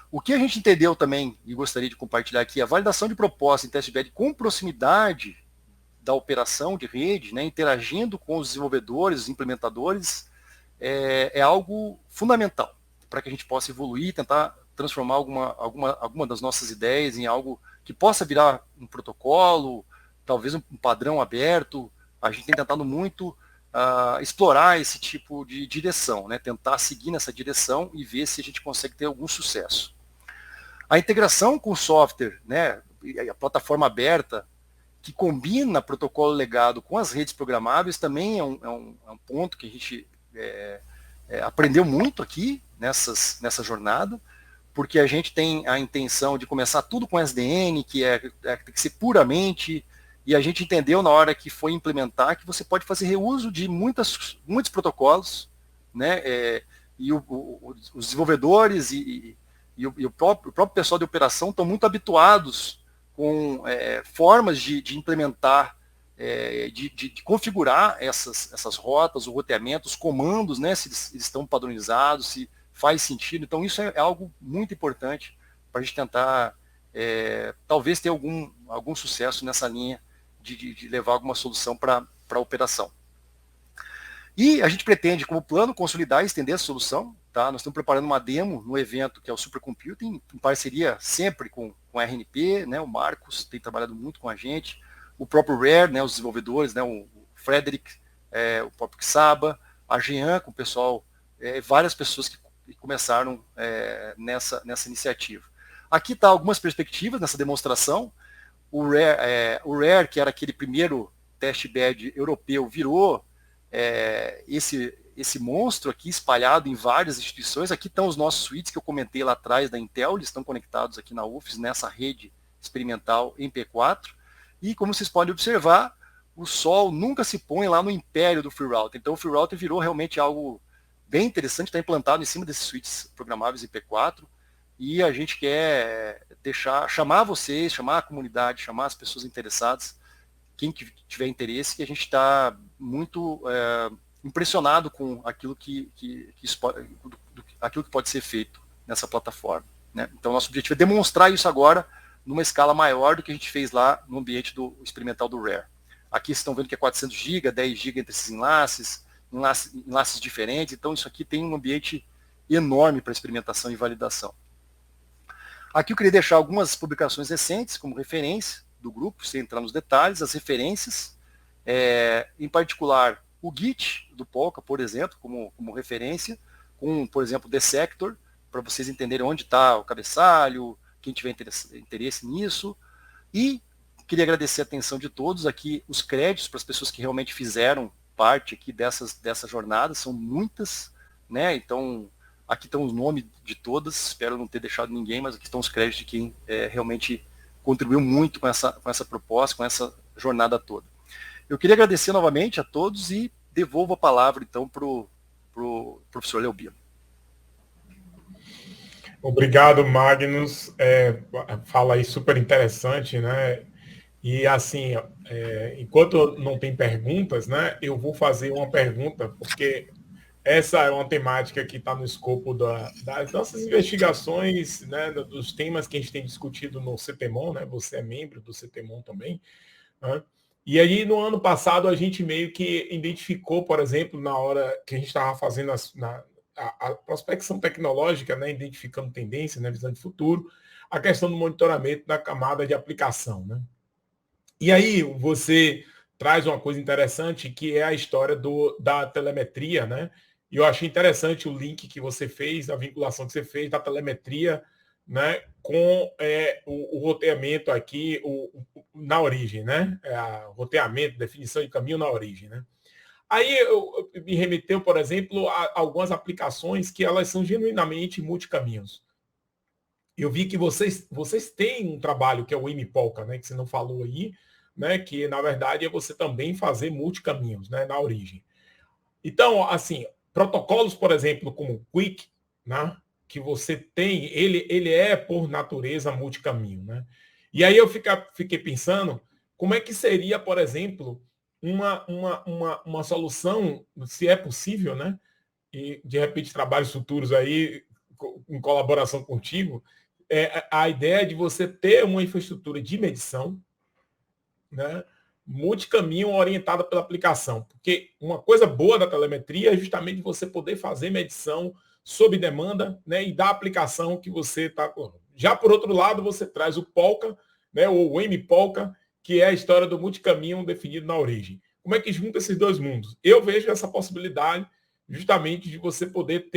O que a gente entendeu também, e gostaria de compartilhar aqui, a validação de proposta em teste bed com proximidade da operação de rede, né, interagindo com os desenvolvedores, os implementadores, é algo fundamental para que a gente possa evoluir, tentar transformar alguma das nossas ideias em algo que possa virar um protocolo, talvez um padrão aberto. A gente tem tentado muito explorar esse tipo de direção, né, tentar seguir nessa direção e ver se a gente consegue ter algum sucesso. A integração com o software, né, a plataforma aberta, que combina protocolo legado com as redes programáveis, também é um ponto que a gente aprendeu muito aqui nessa jornada, porque a gente tem a intenção de começar tudo com SDN, que tem que ser puramente, e a gente entendeu na hora que foi implementar que você pode fazer reuso de muitos protocolos, né, e os desenvolvedores e o próprio pessoal de operação estão muito habituados com formas de implementar, de configurar essas rotas, o roteamento, os comandos, né, se eles estão padronizados, se faz sentido. Então isso é algo muito importante para a gente tentar, talvez, ter algum sucesso nessa linha de levar alguma solução para a operação. E a gente pretende, como plano, consolidar e estender a solução. Tá? Nós estamos preparando uma demo no evento que é o Supercomputing, em parceria sempre com a RNP, né? O Marcos tem trabalhado muito com a gente, o próprio Rare, né? Os desenvolvedores, né? O Frederick, o próprio Xaba, a Jean, com o pessoal, várias pessoas que começaram nessa iniciativa. Aqui está algumas perspectivas nessa demonstração. O Rare, que era aquele primeiro testbed europeu, virou esse monstro aqui espalhado em várias instituições. Aqui estão os nossos suítes que eu comentei lá atrás da Intel, eles estão conectados aqui na UFES, nessa rede experimental em P4. E como vocês podem observar, o sol nunca se põe lá no império do Free Router. Então o Free Router virou realmente algo bem interessante, está implantado em cima desses suítes programáveis em P4. E a gente quer chamar vocês, chamar a comunidade, chamar as pessoas interessadas, quem tiver interesse, que a gente está muito impressionado com aquilo que pode ser feito nessa plataforma. Né? Então, nosso objetivo é demonstrar isso agora numa escala maior do que a gente fez lá no ambiente experimental do Rare. Aqui vocês estão vendo que é 400 GB, 10 GB entre esses enlaces, enlaces diferentes. Então, isso aqui tem um ambiente enorme para experimentação e validação. Aqui eu queria deixar algumas publicações recentes como referência do grupo, sem entrar nos detalhes, as referências, em particular o Git do Polka, por exemplo, como referência, com, por exemplo, The Sector, para vocês entenderem onde está o cabeçalho, quem tiver interesse nisso. E queria agradecer a atenção de todos aqui, os créditos para as pessoas que realmente fizeram parte aqui dessa jornada, são muitas, né? Então, aqui estão os nomes de todas, espero não ter deixado ninguém, mas aqui estão os créditos de quem realmente contribuiu muito com essa proposta, com essa jornada toda. Eu queria agradecer novamente a todos e devolvo a palavra, então, para o professor Leobino. Obrigado, Magnus. Fala aí super interessante, né? E assim, enquanto não tem perguntas, né, eu vou fazer uma pergunta, porque essa é uma temática que está no escopo das nossas investigações, né, dos temas que a gente tem discutido no CTMON, né? Você é membro do CTMON também, né? E aí, no ano passado, a gente meio que identificou, por exemplo, na hora que a gente estava fazendo a prospecção tecnológica, né, identificando tendência, né, visão de futuro, a questão do monitoramento da camada de aplicação, né? E aí você traz uma coisa interessante, que é a história da telemetria, né? E eu achei interessante o link que você fez, a vinculação que você fez da telemetria, né, com o roteamento aqui na origem, né? Roteamento, definição de caminho na origem, né? Aí eu me remeteu, por exemplo, a algumas aplicações que elas são genuinamente multicaminhos. Eu vi que vocês têm um trabalho que é o MPolka, né, que você não falou aí, né, que na verdade é você também fazer multicaminhos, né, na origem. Então, assim, protocolos, por exemplo, como o Quick, né, que você tem, ele é por natureza multicaminho, né? E aí eu fiquei pensando como é que seria, por exemplo, uma solução, se é possível, né? E de repente trabalhos futuros aí em colaboração contigo, a ideia de você ter uma infraestrutura de medição, né, multicaminho orientada pela aplicação. Porque uma coisa boa da telemetria é justamente você poder fazer medição sob demanda, né, e da aplicação que você está. Já por outro lado, você traz o Polka, né, ou o MPolka, que é a história do multicaminho definido na origem. Como é que junta esses dois mundos? Eu vejo essa possibilidade justamente de você poder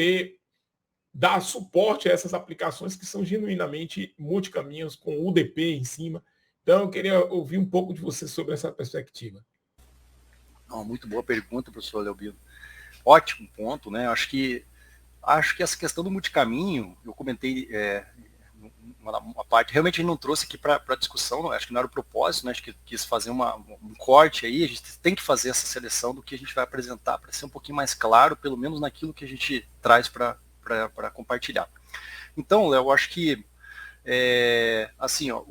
dar suporte a essas aplicações que são genuinamente multicaminhos, com UDP em cima. Então, eu queria ouvir um pouco de você sobre essa perspectiva. Muito boa pergunta, professor Leobino. Ótimo ponto, né? Acho que essa questão do multicaminho, eu comentei uma parte, realmente a gente não trouxe aqui para discussão, acho que não era o propósito, né? Acho que quis fazer um corte aí, a gente tem que fazer essa seleção do que a gente vai apresentar para ser um pouquinho mais claro, pelo menos naquilo que a gente traz para compartilhar. Então, Léo, eu acho que assim, ó,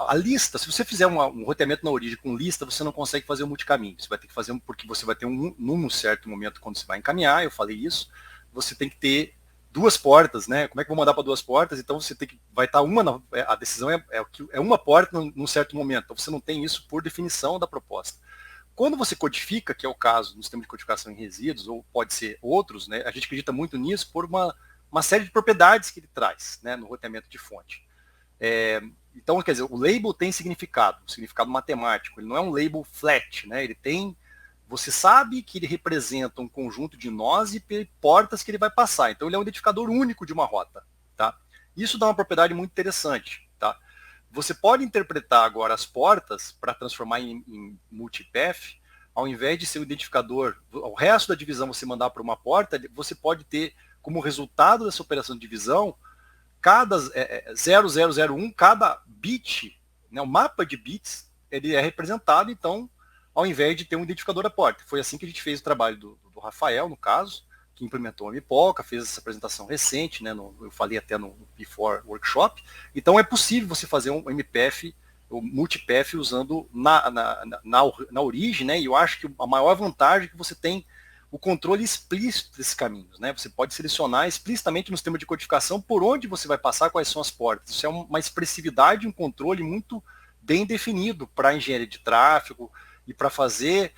a lista, se você fizer um roteamento na origem com lista, você não consegue fazer um multicaminho. Você vai ter que fazer porque você vai ter num certo momento, quando você vai encaminhar, eu falei isso, você tem que ter duas portas, né? Como é que eu vou mandar para duas portas? Então você vai estar a decisão é uma porta num certo momento. Então você não tem isso por definição da proposta. Quando você codifica, que é o caso no sistema de codificação em resíduos, ou pode ser outros, né? A gente acredita muito nisso por uma série de propriedades que ele traz, né, no roteamento de fonte. Então, quer dizer, o label tem significado matemático, ele não é um label flat, né? Você sabe que ele representa um conjunto de nós e portas que ele vai passar, então ele é um identificador único de uma rota, tá? Isso dá uma propriedade muito interessante, tá? Você pode interpretar agora as portas para transformar em multipath, ao invés de ser um identificador, o resto da divisão você mandar para uma porta, você pode ter como resultado dessa operação de divisão, cada 0001, cada bit, né, o mapa de bits, ele é representado, então, ao invés de ter um identificador da porta. Foi assim que a gente fez o trabalho do Rafael, no caso, que implementou a MPolka, fez essa apresentação recente, né, eu falei até no Before Workshop. Então, é possível você fazer um MPF, o multipath, usando na origem, né, e eu acho que a maior vantagem é que você tem o controle explícito desses caminhos, né? Você pode selecionar explicitamente no sistema de codificação por onde você vai passar, quais são as portas. Isso é uma expressividade, um controle muito bem definido para a engenharia de tráfego e para fazer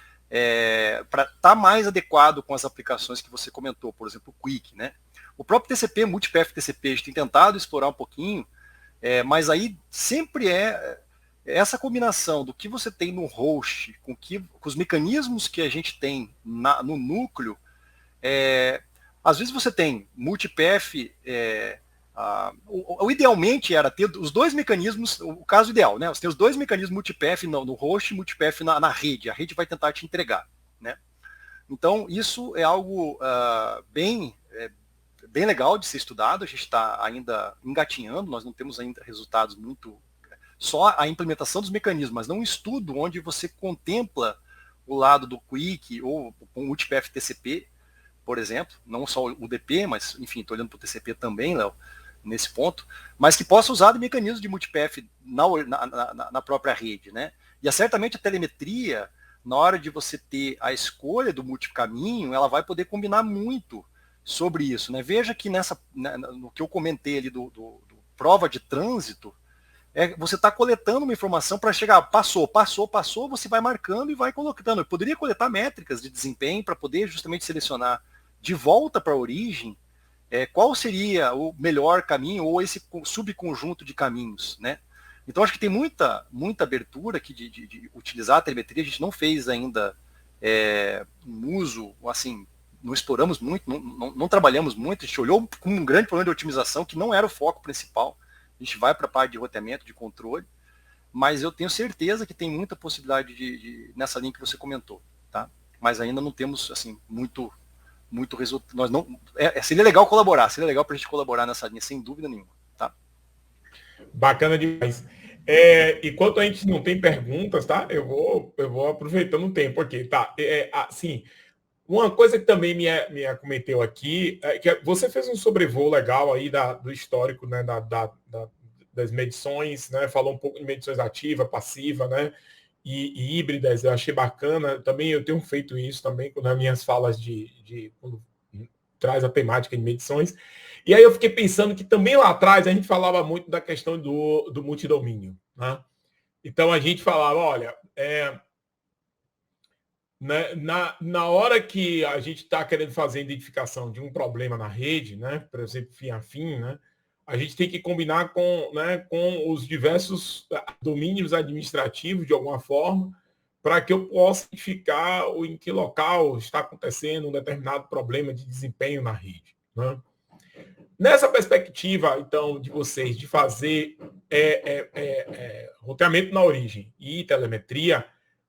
para estar mais adequado com as aplicações que você comentou, por exemplo, o Quick, né? O próprio TCP, Multipath TCP, a gente tem tentado explorar um pouquinho, mas aí sempre essa combinação do que você tem no host com os mecanismos que a gente tem no núcleo. Às vezes você tem multipath, idealmente era ter os dois mecanismos, o caso ideal, né? Você tem os dois mecanismos multipath no host e multipath na rede. A rede vai tentar te entregar, né? Então, isso é algo bem legal de ser estudado. A gente está ainda engatinhando, nós não temos ainda resultados muito... Só a implementação dos mecanismos, mas não um estudo onde você contempla o lado do Quick ou o multipath TCP, por exemplo, não só o DP, mas, enfim, estou olhando para o TCP também, Léo, nesse ponto, mas que possa usar de mecanismos de multipath na própria rede, né? E certamente a telemetria, na hora de você ter a escolha do multicaminho, ela vai poder combinar muito sobre isso, né? Veja que no que eu comentei ali do prova de trânsito, você está coletando uma informação para chegar, passou, você vai marcando e vai colocando. Eu poderia coletar métricas de desempenho para poder justamente selecionar de volta para a origem qual seria o melhor caminho ou esse subconjunto de caminhos, né? Então acho que tem muita abertura aqui de utilizar a telemetria. A gente não fez ainda um uso, assim, não exploramos muito, não trabalhamos muito. A gente olhou com um grande problema de otimização que não era o foco principal. A gente vai para a parte de roteamento, de controle, mas eu tenho certeza que tem muita possibilidade nessa linha que você comentou, tá? Mas ainda não temos, assim, muito resultado. Nós não, seria legal colaborar, seria legal para a gente colaborar nessa linha, sem dúvida nenhuma, tá? Bacana demais. Enquanto a gente não tem perguntas, tá? Eu vou aproveitando o tempo aqui, tá? Assim, uma coisa que também me acometeu aqui é que você fez um sobrevoo legal aí do histórico, né, das medições, né? Falou um pouco de medições ativa, passiva, né? E híbridas. Eu achei bacana. Também eu tenho feito isso também nas minhas falas quando traz a temática de medições. E aí eu fiquei pensando que também lá atrás a gente falava muito da questão do multidomínio, né? Então a gente falava, olha, na hora que a gente está querendo fazer a identificação de um problema na rede, né, por exemplo, fim a fim, né, a gente tem que combinar com os diversos domínios administrativos, de alguma forma, para que eu possa identificar em que local está acontecendo um determinado problema de desempenho na rede, né? Nessa perspectiva, então, de vocês, de fazer roteamento na origem e telemetria,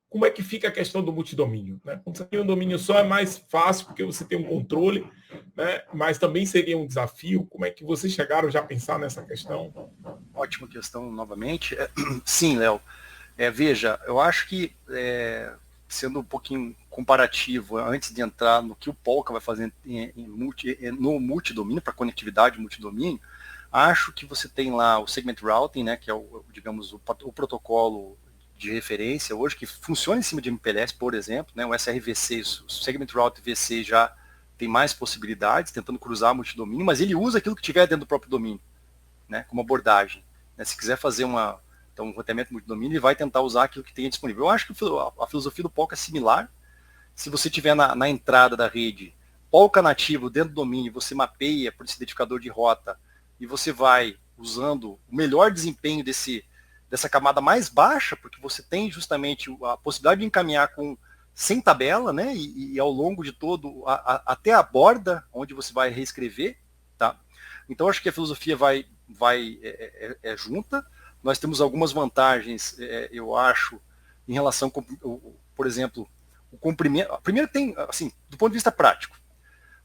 como é que fica a questão do multidomínio, né? Quando você tem um domínio só é mais fácil, porque você tem um controle, né? Mas também seria um desafio. Como é que vocês chegaram já a pensar nessa questão? Ótima questão, novamente. Sim, Léo. Veja, eu acho que, sendo um pouquinho comparativo, antes de entrar no que o Polka vai fazer no multidomínio, para conectividade multidomínio, acho que você tem lá o Segment Routing, né, que é digamos, o protocolo de referência hoje, que funciona em cima de MPLS, por exemplo, né, o SRVC, o Segment Route VC já tem mais possibilidades, tentando cruzar multidomínio, mas ele usa aquilo que tiver dentro do próprio domínio, né, como abordagem. Né, se quiser fazer um roteamento multidomínio, ele vai tentar usar aquilo que tem disponível. Eu acho que a filosofia do Polka é similar. Se você tiver na entrada da rede Polka nativo dentro do domínio, você mapeia por esse identificador de rota e você vai usando o melhor desempenho dessa camada mais baixa, porque você tem justamente a possibilidade de encaminhar sem tabela, né? E ao longo de todo, até a borda, onde você vai reescrever, tá? Então, acho que a filosofia vai junta. Nós temos algumas vantagens, eu acho, em relação, por exemplo, o comprimento. Primeiro tem, assim, do ponto de vista prático,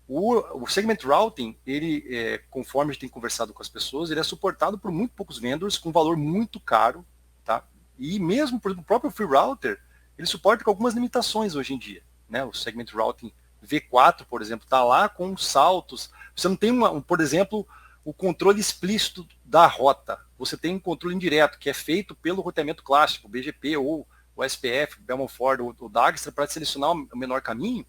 o Segment Routing, ele, conforme a gente tem conversado com as pessoas, ele é suportado por muito poucos vendors com valor muito caro, tá? E mesmo, por exemplo, o próprio Free Router, ele suporta com algumas limitações hoje em dia, né? O Segment Routing V4, por exemplo, está lá com saltos. Você não tem, por exemplo, o controle explícito da rota. Você tem um controle indireto, que é feito pelo roteamento clássico, o BGP ou o SPF, o Bellman Ford ou o Dijkstra, para selecionar o menor caminho.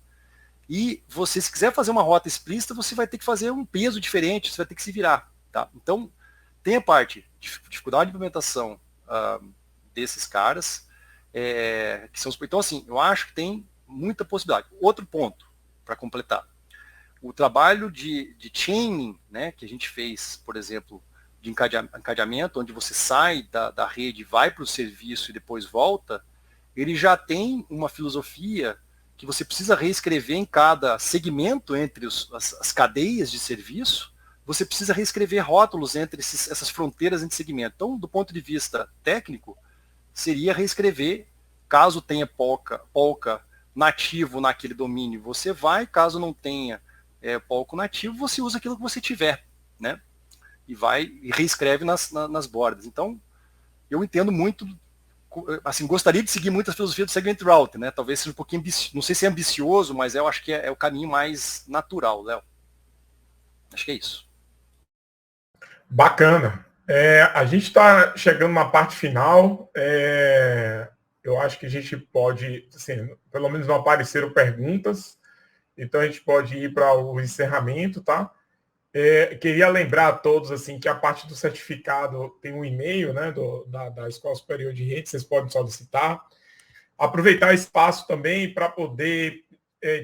E você, se quiser fazer uma rota explícita, você vai ter que fazer um peso diferente, você vai ter que se virar. Tá? Então, tem a parte de dificuldade de implementação desses caras, que são então, assim, eu acho que tem muita possibilidade. Outro ponto, para completar. O trabalho de chaining, né, que a gente fez, por exemplo, de encadeamento, onde você sai da rede, vai para o serviço e depois volta, ele já tem uma filosofia que você precisa reescrever em cada segmento entre as cadeias de serviço, você precisa reescrever rótulos entre essas fronteiras entre segmentos. Então, do ponto de vista técnico, seria reescrever, caso tenha Polka nativo naquele domínio, você vai, caso não tenha Polka nativo, você usa aquilo que você tiver, né? E vai e reescreve nas bordas. Então, eu entendo muito, assim, gostaria de seguir muita filosofia do segment routing, né? Talvez seja um pouquinho, não sei se é ambicioso, mas eu acho que é o caminho mais natural, Léo. Acho que é isso. Bacana. A gente está chegando na parte final. Eu acho que a gente pode, assim, pelo menos não apareceram perguntas, então a gente pode ir para o encerramento, tá? Queria lembrar a todos assim que a parte do certificado tem um e-mail, né, da Escola Superior de Redes, vocês podem solicitar. Aproveitar esse espaço também para poder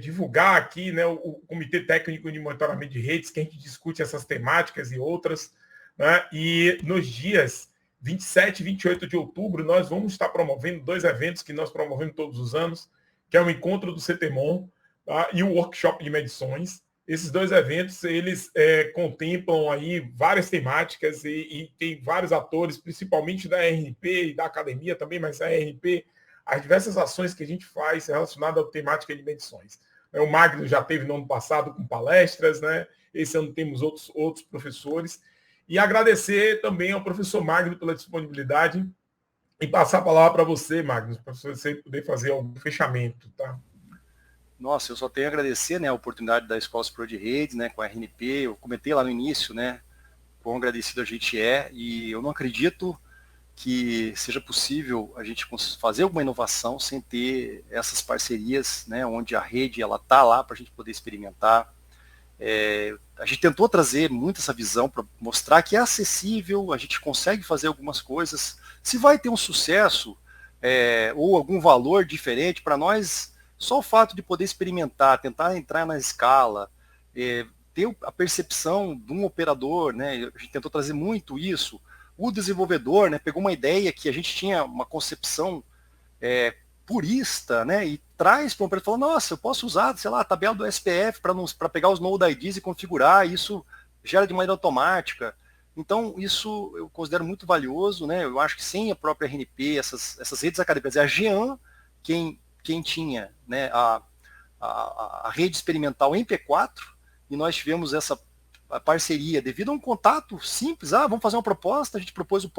divulgar aqui, né, o Comitê Técnico de Monitoramento de Redes, que a gente discute essas temáticas e outras, né? E nos dias 27 e 28 de outubro, nós vamos estar promovendo 2 eventos que nós promovemos todos os anos, que é o Encontro do CETEMON, tá? E o Workshop de Medições. Esses 2 eventos, eles contemplam aí várias temáticas e tem vários atores, principalmente da RNP e da academia também, mas a RNP, as diversas ações que a gente faz relacionadas à temática de medições. O Magno já teve no ano passado com palestras, né? Esse ano temos outros professores. E agradecer também ao professor Magno pela disponibilidade e passar a palavra para você, Magno, para você poder fazer algum fechamento, tá? Nossa, eu só tenho a agradecer, né, a oportunidade da Escola Superior de Redes, né, com a RNP. Eu comentei lá no início, né, quão agradecido a gente é, e eu não acredito que seja possível a gente fazer alguma inovação sem ter essas parcerias, né, onde a rede ela está lá para a gente poder experimentar. A gente tentou trazer muito essa visão para mostrar que é acessível, a gente consegue fazer algumas coisas. Se vai ter um sucesso ou algum valor diferente para nós, só o fato de poder experimentar, tentar entrar na escala, ter a percepção de um operador, né? A gente tentou trazer muito isso. O desenvolvedor, né, pegou uma ideia que a gente tinha uma concepção purista, né, e traz para o operador e fala, nossa, eu posso usar, sei lá, a tabela do SPF para pegar os Node IDs e configurar, isso gera de maneira automática. Então, isso eu considero muito valioso, né? Eu acho que sem a própria RNP, essas redes acadêmicas, a GEAN, quem tinha, né, a rede experimental em P4, e nós tivemos essa parceria devido a um contato simples, vamos fazer uma proposta, a gente propôs o POC,